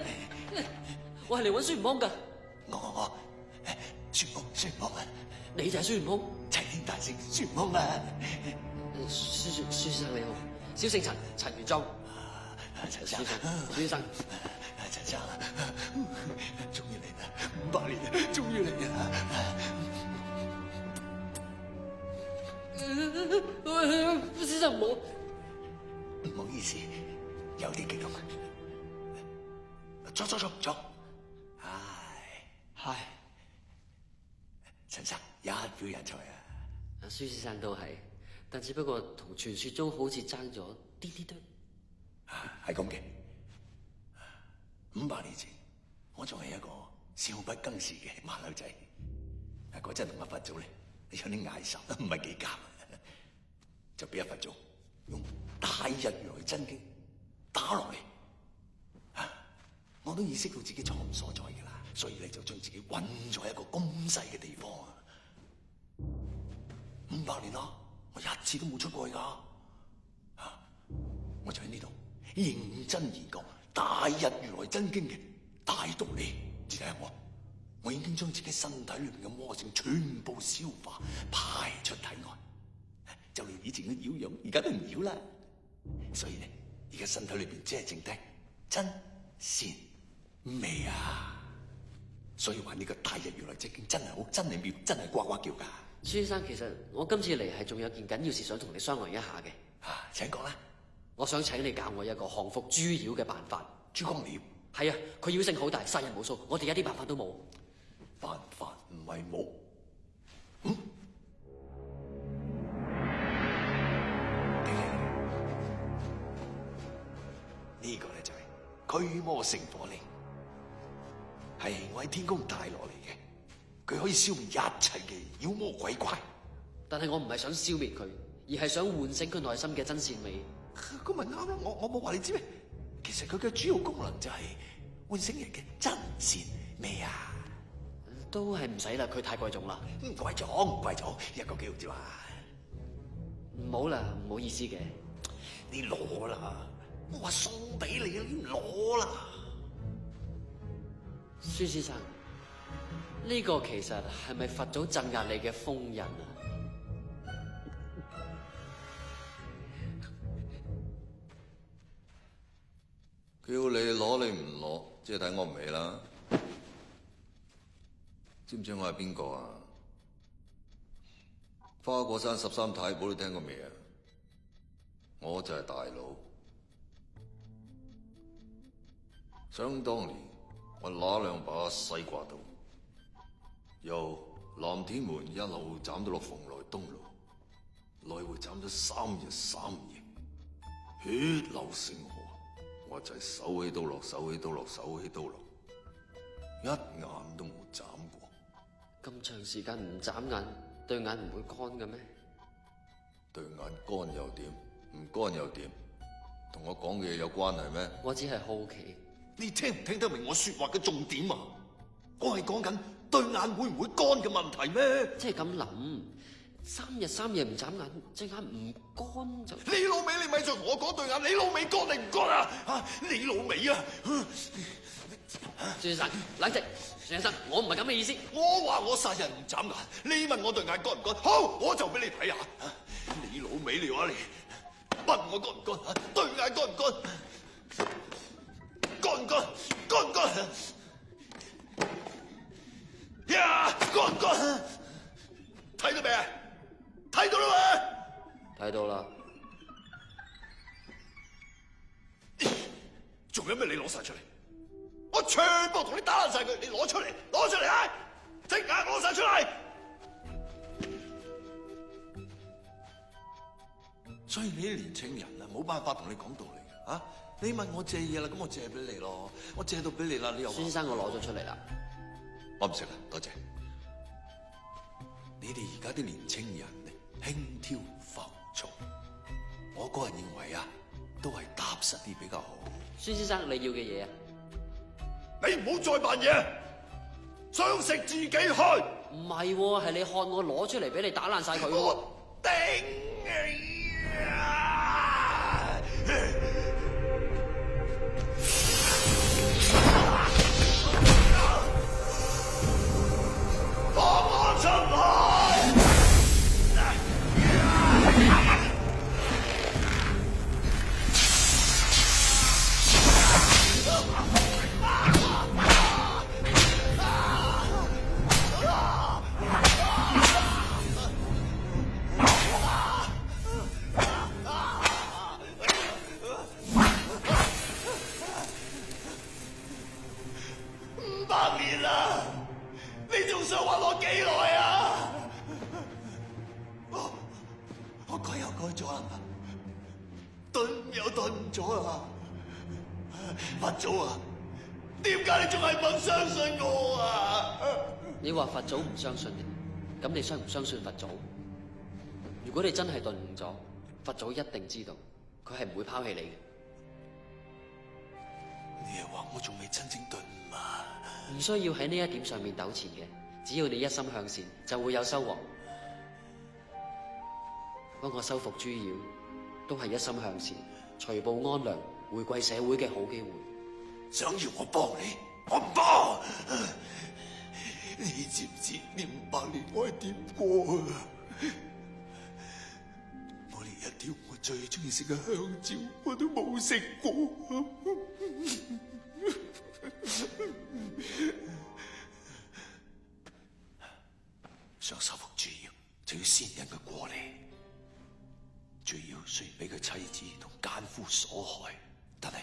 我係嚟揾孫悟空㗎。我孫悟空啊！你就係孫悟空？齊天大聖孫悟空啊！孫先生你好，小姓陳，陳元莊。陳生，先生，陳生，終於嚟啦，500年，終於嚟啦！先生唔好意思，有啲激動。坐。唉，陳生一表人才啊！阿孫先生都係，但只不過同傳說中好似爭咗啲多。係咁嘅。500年前，我仲係一個少不更事嘅馬騮仔。嗰陣同阿佛祖咧有啲嗌霎，唔係幾夾，就俾阿佛祖用大日如來真經打落嚟。我都意識到自己錯誤所在㗎啦，所以咧就將自己困咗一個咁細嘅地方啊！500年啦，我一次都冇出過去㗎。我就喺呢度認真研究大日如來真經嘅大道理。只睇下我已經將自己身體裏面嘅魔性全部消化排出體外，就連以前嘅妖樣而家都唔妖啦。所以咧，而家身體裏邊只係剩低真善美啊！所以話呢個大日如來真經真係好，真係妙，真係呱呱叫噶。孫先生，其實我今次嚟係仲有件緊要事想同你商量一下嘅。請講啦。我想請你教我一個降服豬妖嘅辦法。豬公鳥？係啊，佢妖性好大，殺人無數，我哋一啲辦法都冇。辦法唔係冇。呢個咧就係驅魔聖火令，係我喺天宮帶落嚟嘅，佢可以消滅一切嘅妖魔鬼怪。但係我唔係想消滅佢，而係想喚醒佢內心嘅真善美。咁咪啱咯，我冇話你知咩？其實佢嘅主要功能就係喚醒人嘅真善美啊！都係唔使啦，佢太貴重啦。貴重，一個幾毫子啊！唔好啦，唔好意思嘅。你攞啦！我話送俾你啊，你攞啦！孫先生，呢個其實係咪佛祖鎮壓你嘅封印啊？叫你攞你唔攞，即係睇我唔起啦。知唔知我係邊個啊？花果山13太保你聽過未啊？我就係大佬。想當年我拿兩把西瓜刀，由南天門一路斬到落蓬萊東路，來回斬咗3日3夜，血流成河。我就係手起刀落，手起刀落，手起刀落，一眼都冇眨過。咁長時間唔眨眼，對眼唔會乾嘅咩？對眼乾又點？唔乾又點？同我講嘅嘢有關係咩？我只係好奇。你聽唔聽得明我說話嘅重點啊？我係講緊對眼會唔會乾嘅問題咩？即係咁諗，3日3夜唔眨眼，隻眼唔乾就……你老味，你咪再同我講對眼，你老味乾定唔乾啊？你老味啊！孫先生，冷靜。孫先生，我唔係咁嘅意思。我話我殺人唔眨眼，你問我對眼乾唔乾？好，我就俾你睇下。你老味，你話你問我乾唔乾？對眼乾唔乾？乾唔乾？乾唔乾？呀，乾唔乾？睇到未啊？睇到啦嘛？睇到啦。仲有咩你攞晒出嚟？我全部同你打爛晒佢，你攞出嚟，攞出嚟啊！即刻攞晒出嚟！所以你啲年青人啊，冇辦法同你講道理嘅啊！你問我借嘢啦，咁我借俾你咯，我借到俾你啦，你又……孫先生，我攞咗出嚟啦。我唔識啦，多謝。你哋而家啲年青人輕佻浮躁，我個人認為啊，都係踏實啲比較好。孫先生，你要嘅嘢啊？你唔好再扮嘢，想食自己開。唔係喎，係你看我攞出嚟俾你打爛晒佢喎。頂你啊！放我出嚟！又頓咗啊！佛祖啊，點解你仲係唔相信我啊？你話佛祖唔相信你，咁你相唔相信佛祖？如果你真係頓悟咗，佛祖一定知道，佢係唔會拋棄你嘅。你係話我仲未真正頓悟啊？唔需要喺呢一點上面糾纏嘅，只要你一心向善，就會有收穫。幫我收服豬妖，都係一心向善，除暴安良，回歸社會嘅好機會。想要我幫你，我唔幫。你知唔知呢500年我係點過啊？我連一條我最中意食嘅香蕉我都冇食過。想收服豬妖，就要先引佢過嚟。豬妖雖然俾佢妻子同奸夫所害，但係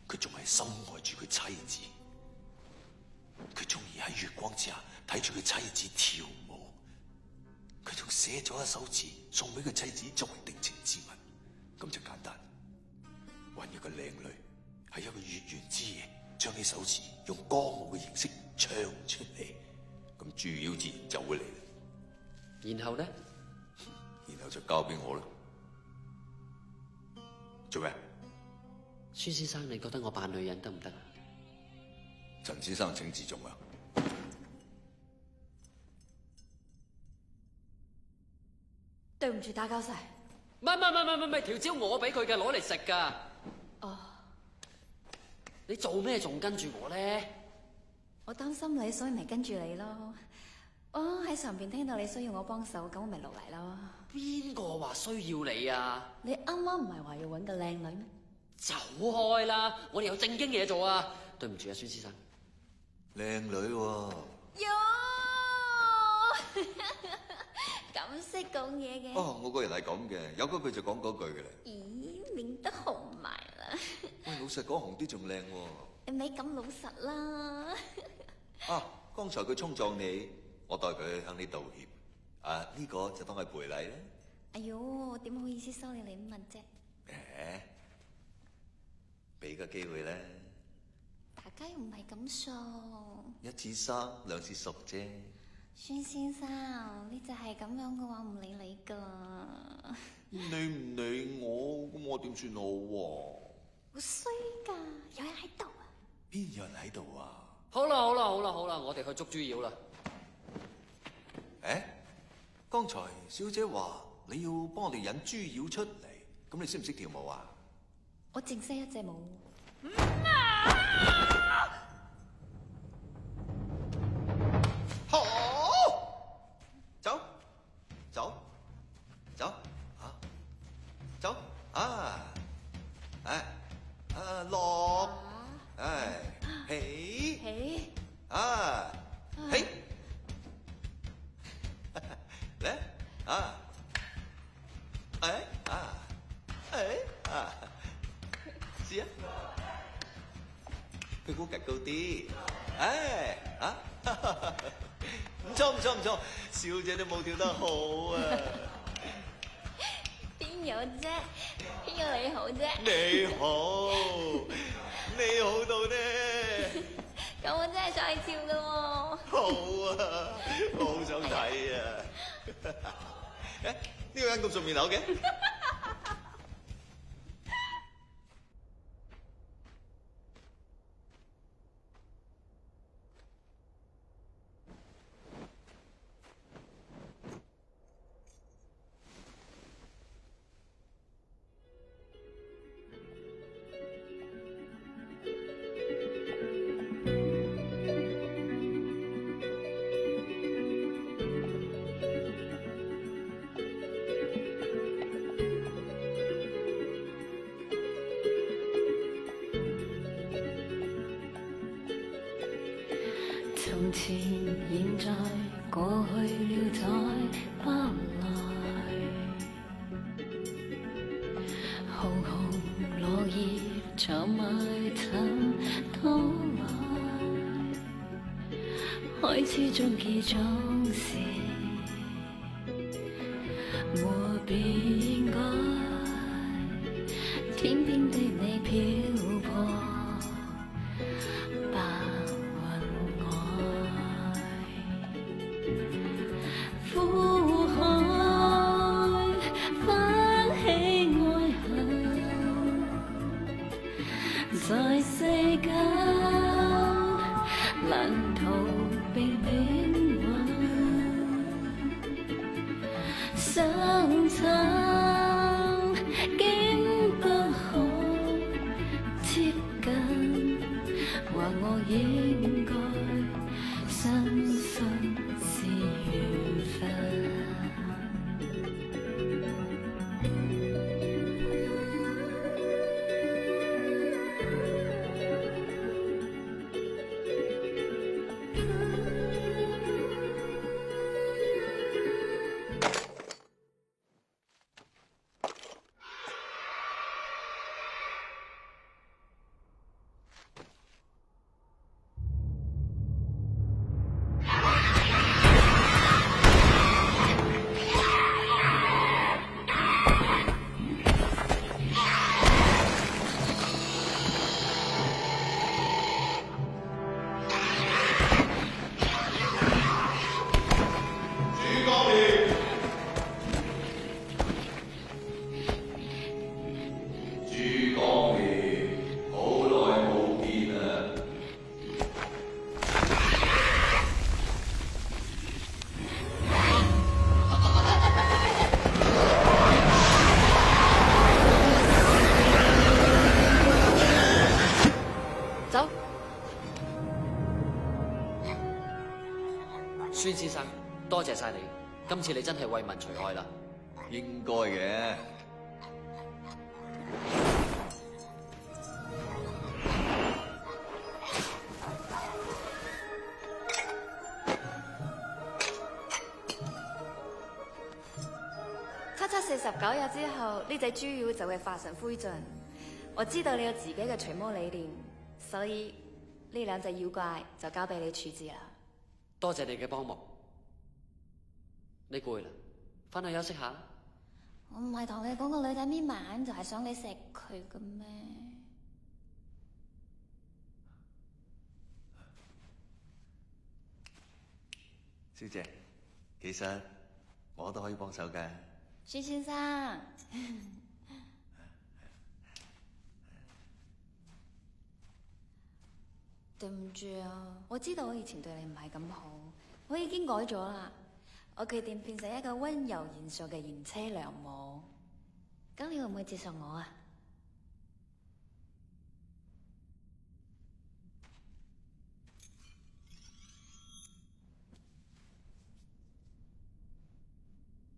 佢仲係深愛住佢妻子。佢中意喺月光之下睇住佢妻子跳舞。佢仲寫咗一首詞送俾佢妻子作為定情之物。咁就簡單，揾一個靚女喺一個月圓之夜，將呢首詞用歌舞嘅形式唱出嚟，咁豬妖自然就會嚟啦。然後呢？然後就交俾我啦。做咩？孫先生，你覺得我扮女人得唔得？陳先生請自重啊！對唔住，打攪晒。唔係，條蕉我俾佢嘅，攞嚟食㗎。哦，你做咩仲跟住我咧？我擔心你，所以咪跟住你咯。我喺上邊聽到你需要我幫手，咁我咪落嚟咯。邊個話需要你啊？你啱啱唔係話要搵個靚女咩？走開啦！我哋有正經嘢做啊！對唔住啊，孫先生。靚女喎。喲，咁識講嘢嘅。哦，我個人係咁嘅，有嗰句就講嗰句嘅啦。咦，面都紅埋啦。喂，老實講，紅啲仲靚喎。你咪咁老實啦。啊，剛才佢衝撞你，我代佢向你道歉。啊，呢個就當係賠禮啦。哎喲，點好意思收你禮物啫？誒，俾個機會咧。大家又唔係咁熟。1至3，2至10啫。孫先生，你就係咁樣嘅話，唔理你噶。你唔理我，咁我點算好喎？好衰噶，有人喺度啊！邊有人喺度啊？好啦，我哋去捉豬妖啦。誒，剛才小姐話你要幫我哋引豬妖出嚟，咁你識唔識跳舞啊？我淨識一隻舞。好，走，啊，走啊，落，起，啊，起，嚟，啊，試啊，屁股趌高啲，唔錯，小姐都冇跳得好啊！邊有啫？邊有你好啫？你好到呢？咁我真係再跳噶喎！好啊，我好想睇啊！誒，呢個人咁熟面口嘅？從前、現在、過去了，再不來。浩瀚落葉長埋塵都來，開始終結總是沒必應該。天邊的你漂泊，白雲外，苦海翻起愛恨，在世間難逃避命運，相襯。我應該相信是緣分。孫先生，多謝晒你，今次你真係為民除害啦。應該嘅。749日之後，呢隻豬妖就會化成灰燼。我知道你有自己嘅除魔理念，所以呢兩隻妖怪就交俾你處置啦。多謝你嘅幫忙。你攰啦，翻去休息下。我唔係同你講個女仔搣埋眼就係想你食佢嘅咩？小姐，其實我都可以幫手㗎。孫先生，對唔住啊，我知道我以前對你唔係咁好，我已經改咗啦。我決定變成一個溫柔賢淑嘅賢妻良母，咁你會唔會接受我啊？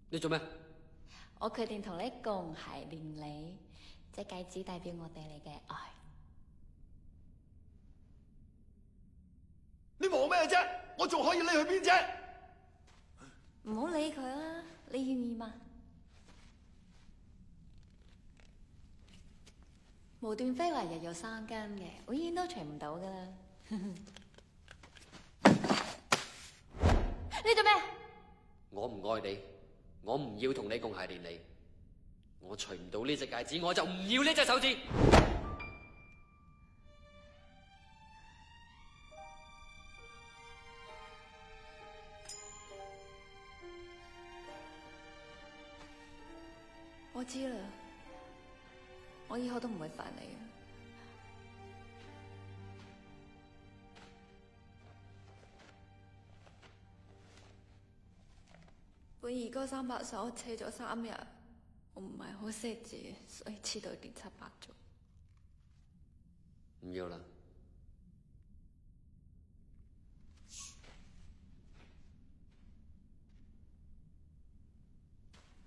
你做咩？我決定同你共諧連理，隻戒指代表我對你嘅愛。你忙咩啫？我仲可以匿去邊啫？唔好理佢啦，你願意嗎？無端飛來日有三更嘅，永遠都除唔到噶啦。你做咩？我唔愛你，我唔要同你共諧連理。我除唔到呢隻戒指，我就唔要呢隻手指。我知啦，我以後都唔會煩你。本兒哥300手車咗3日，我唔係好識字，所以黐到亂七八糟。唔要啦。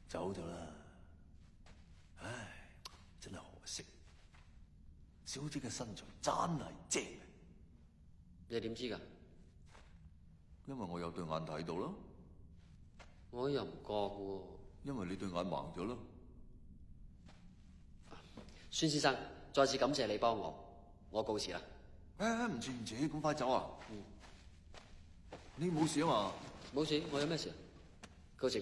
走咗啦。唉，真係可惜。小姐嘅身材真係正。你點知㗎？因為我有對眼睇到咯。我又唔覺喎。因為你對眼盲咗咯。孫先生，再次感謝你幫我告辭啦。唔住，咁快走啊？你冇事啊嘛？冇事，我有咩事？告辭。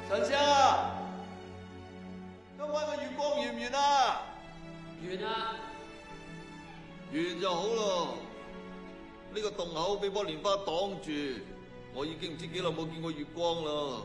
陳生啊，今晚個月光圓唔圓啊？圓啦，圓就好咯。呢個洞口俾棵蓮花擋住，我已經唔知幾耐冇見過月光啦。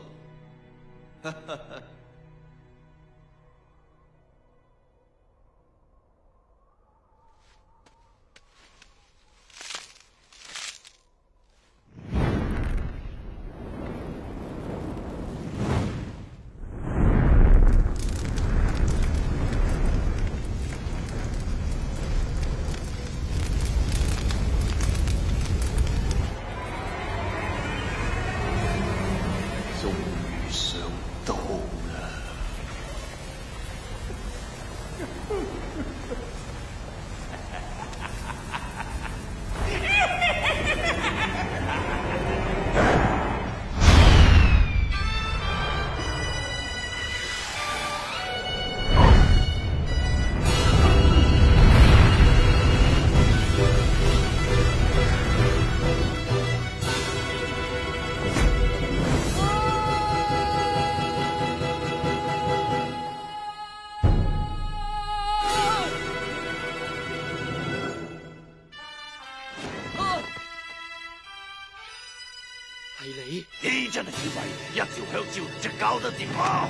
你真係以為一條香蕉就搞得掂啊？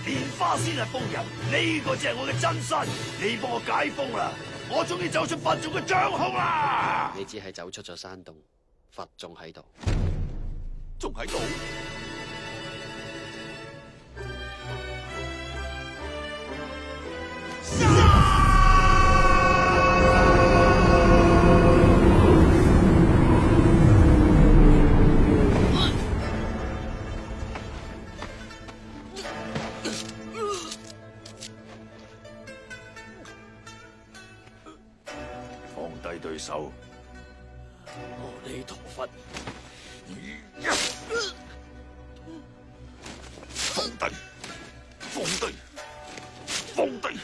蓮花先係瘋人，呢個先係我嘅真身。你幫我解封啦，我終於走出佛祖嘅掌控啦！你只係走出咗山洞，佛仲喺度，仲喺度。放低對手，阿彌陀佛，放低，放低，放低，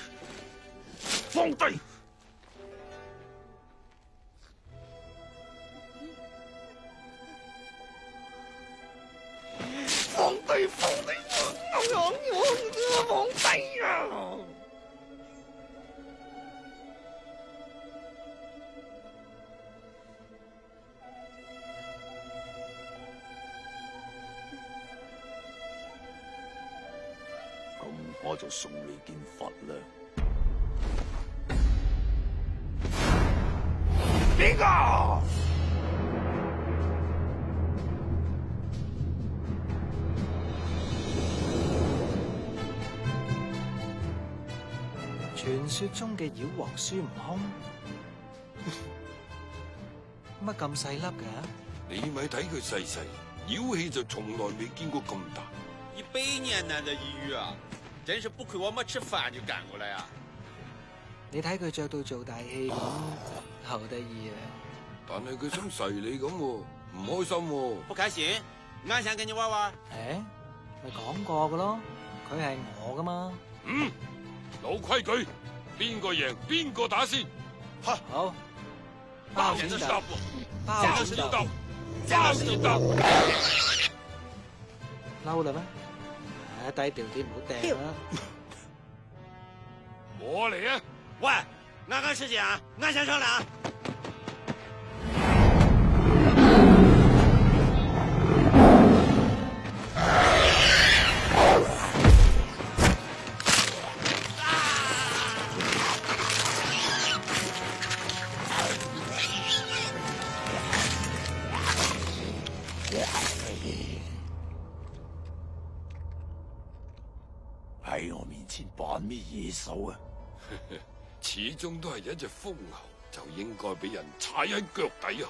放低。放低，放低，放低啊！咁我就送你件佛啦。邊個？傳說中嘅妖王孫悟空，乜咁細粒嘅？你咪睇佢細細，妖氣就從來未見過咁大。一百年難得一遇啊！真是不虧我沒吃飯就趕過來啊！你睇佢着到做大戲咁，好得意啊！但係佢想噬你咁，唔開心喎。不開心？我想跟你玩玩。誒，咪講過嘅咯，佢係我噶嘛。嗯，老規矩，邊個贏邊個打先。好，包剪揼，包剪揼，包剪揼。嬲啦咩？低調啲，唔好掟啦。我嚟啊！喂，啱啱事情啊，我想商量。喺我面前扮咩野獸啊？始終都係一隻瘋牛，就應該俾人踩喺腳底下。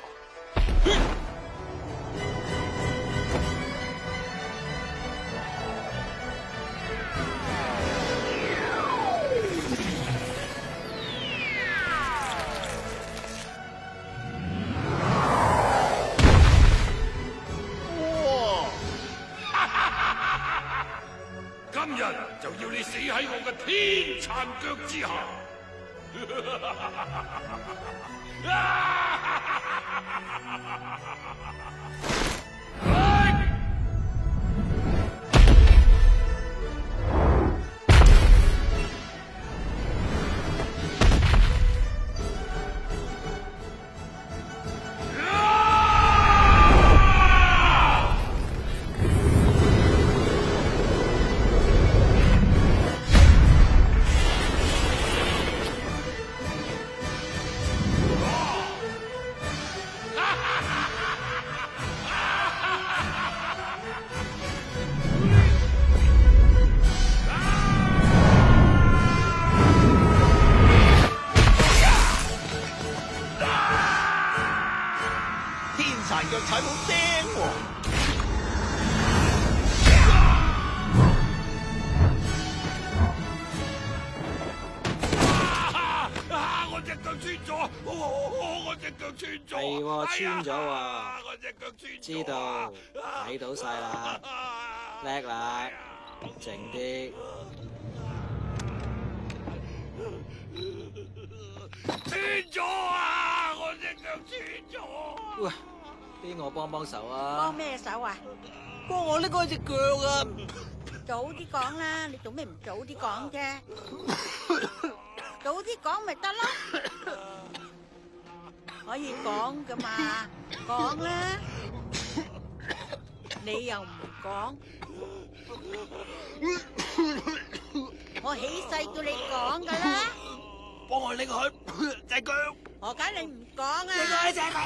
今日就要你死喺我嘅天殘腳之下！爛腳踩冇釘喎。我隻腳穿咗，我隻腳穿咗，係喎，穿咗喎。我隻腳穿咗，知道，睇到晒啦，叻啦，靜啲。穿咗啊！我隻腳穿咗。喂，邊個幫手啊？幫咩手啊？幫我拎開隻腳啊！早啲講啦，你做咩唔早啲講啫？早啲講咪得咯，可以講噶嘛，講啦。你又唔講，我起勢叫你講噶啦。幫我拎開隻腳。我梗你唔講啊！拎開隻腳。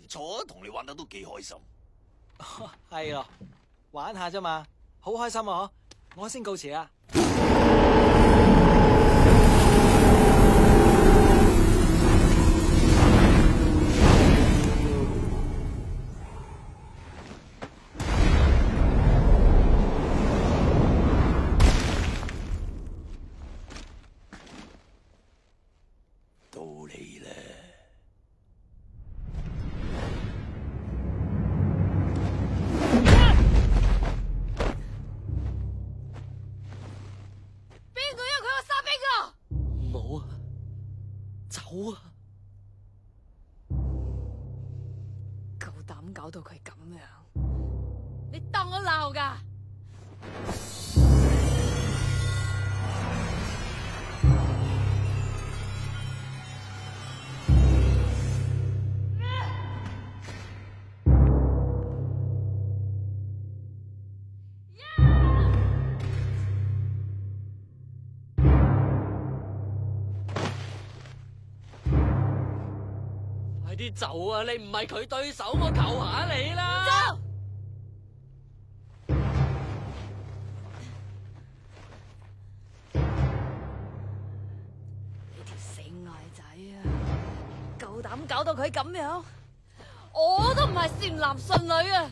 錯，同你玩得都幾開心。係咯，玩下啫嘛，好開心啊！我先告辭啊。到你啦！邊個要佢，我殺邊個！冇啊，走啊！夠膽搞到佢咁樣，你當我鬧㗎？快啲走啊！你唔係佢對手，我求下你啦！走！你條死呆仔啊！夠膽搞到佢咁樣，我都唔係善男信女啊！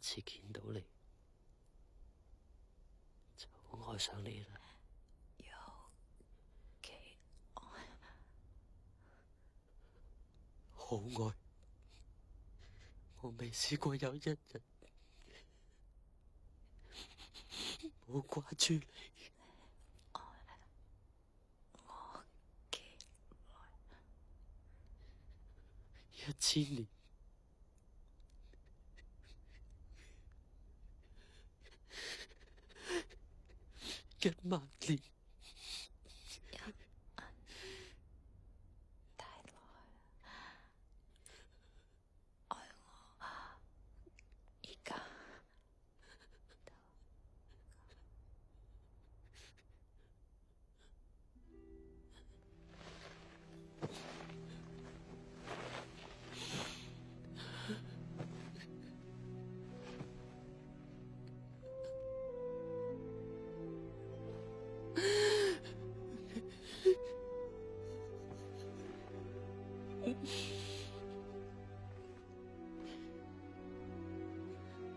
次見到你就愛上你啦。好愛，我未試過有一日冇掛住你。1000年，10000年。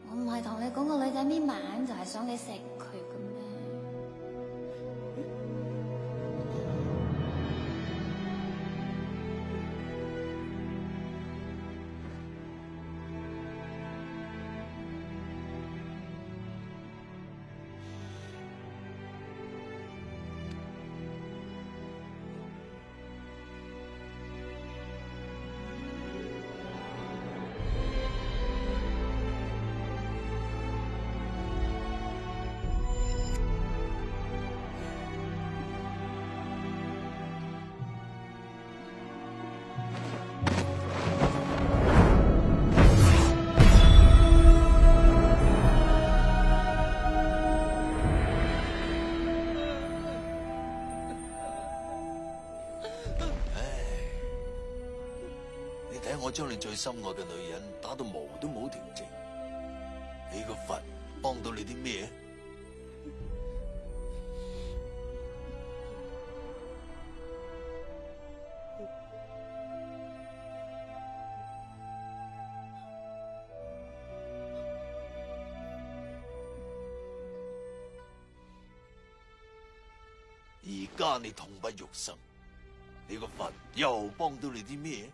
我唔係同你講個女仔搣盲，就係想你食佢嘅咩？我將你最心愛嘅女人打到毛都冇條剩，你個佛幫到你啲咩？而家你痛不欲生，你個佛又幫到你啲咩？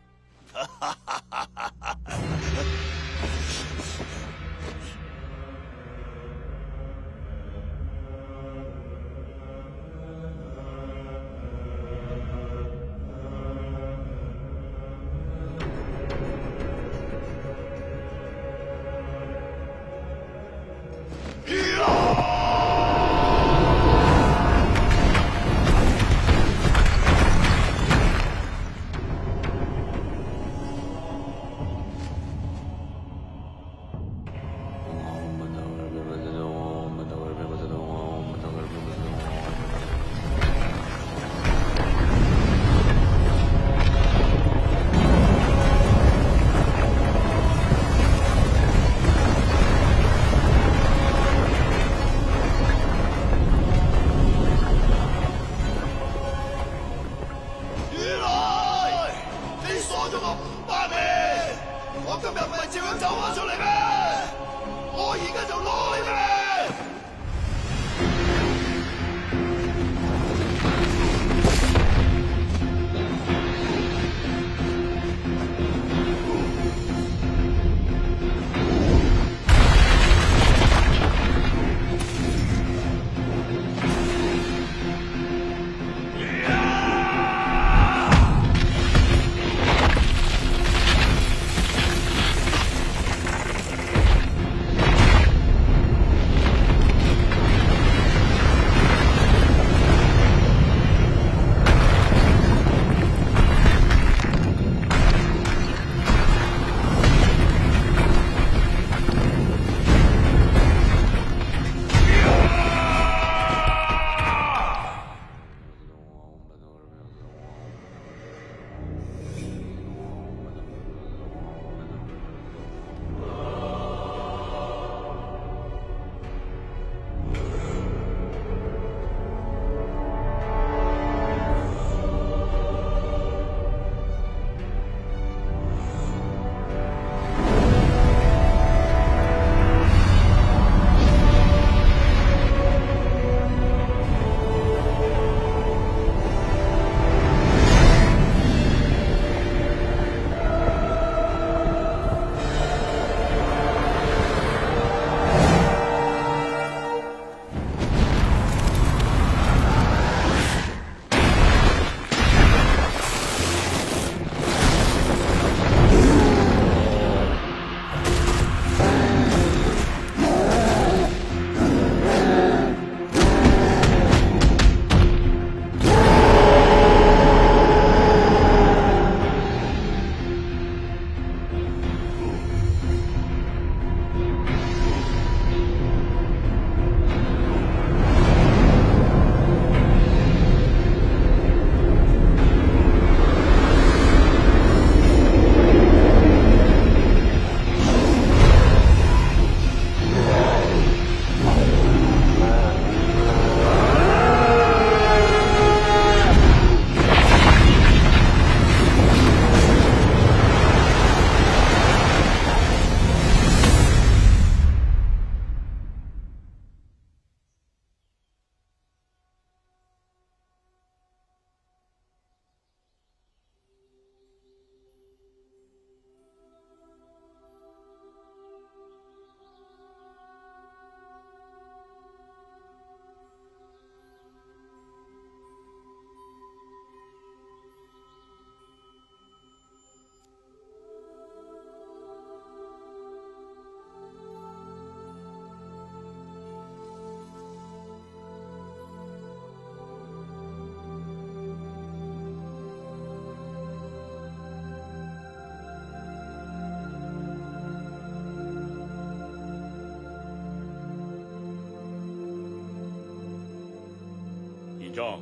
莊，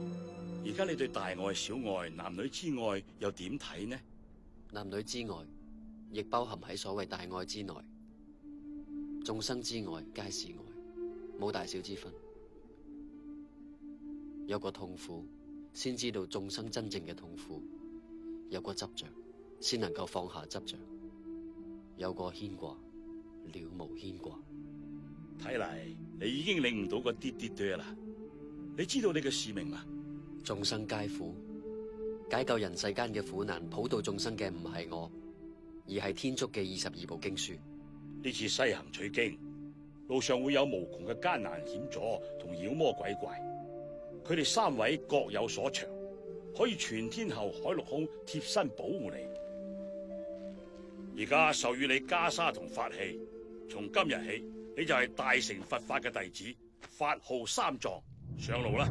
而家你對大愛小愛男女之愛又點睇呢？男女之愛亦包含喺所謂大愛之內，眾生之愛皆是愛，冇大小之分。有過痛苦，先知道眾生真正嘅痛苦；有過執着，先能夠放下執着；有過牽掛，了無牽掛。睇嚟你已經領悟到個啲啲多啦。你知道你嘅使命啦？眾生皆苦，解救人世間嘅苦難，普渡眾生嘅唔係我，而係天竺嘅22部經書。呢次西行取經，路上會有無窮嘅艱難險阻同妖魔鬼怪，佢哋3位各有所長，可以全天候海陸空貼身保護你。而家授予你袈裟同法器，從今日起你就係大乘佛法嘅弟子，法號三藏，上路啦！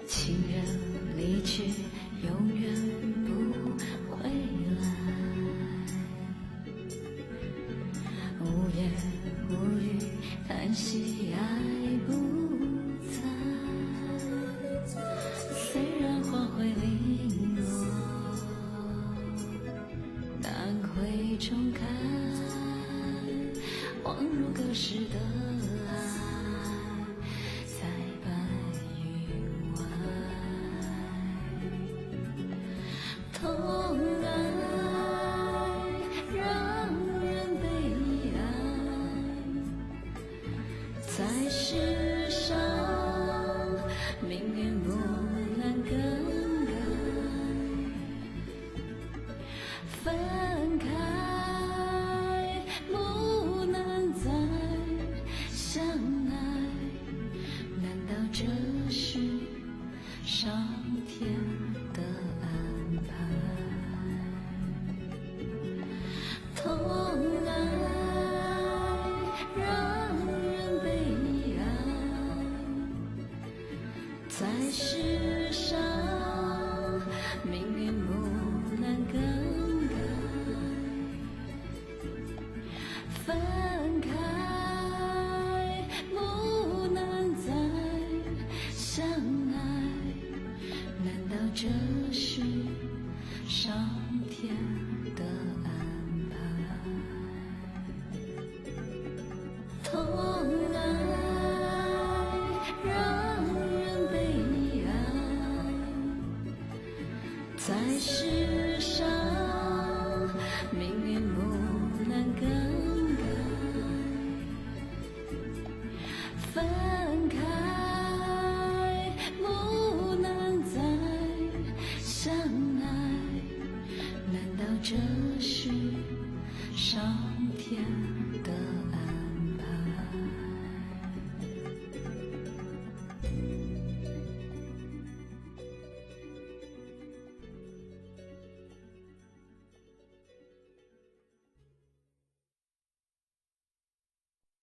情人离去，永远不回来。无言无语，叹息爱不在。虽然花会零落，难会重开，恍如隔世的爱。在世上，命运不能更改，分开不能再相爱，难道这是上天的安排？痛爱在世上，命运不能更改，分开不能再爱，难道这是上天？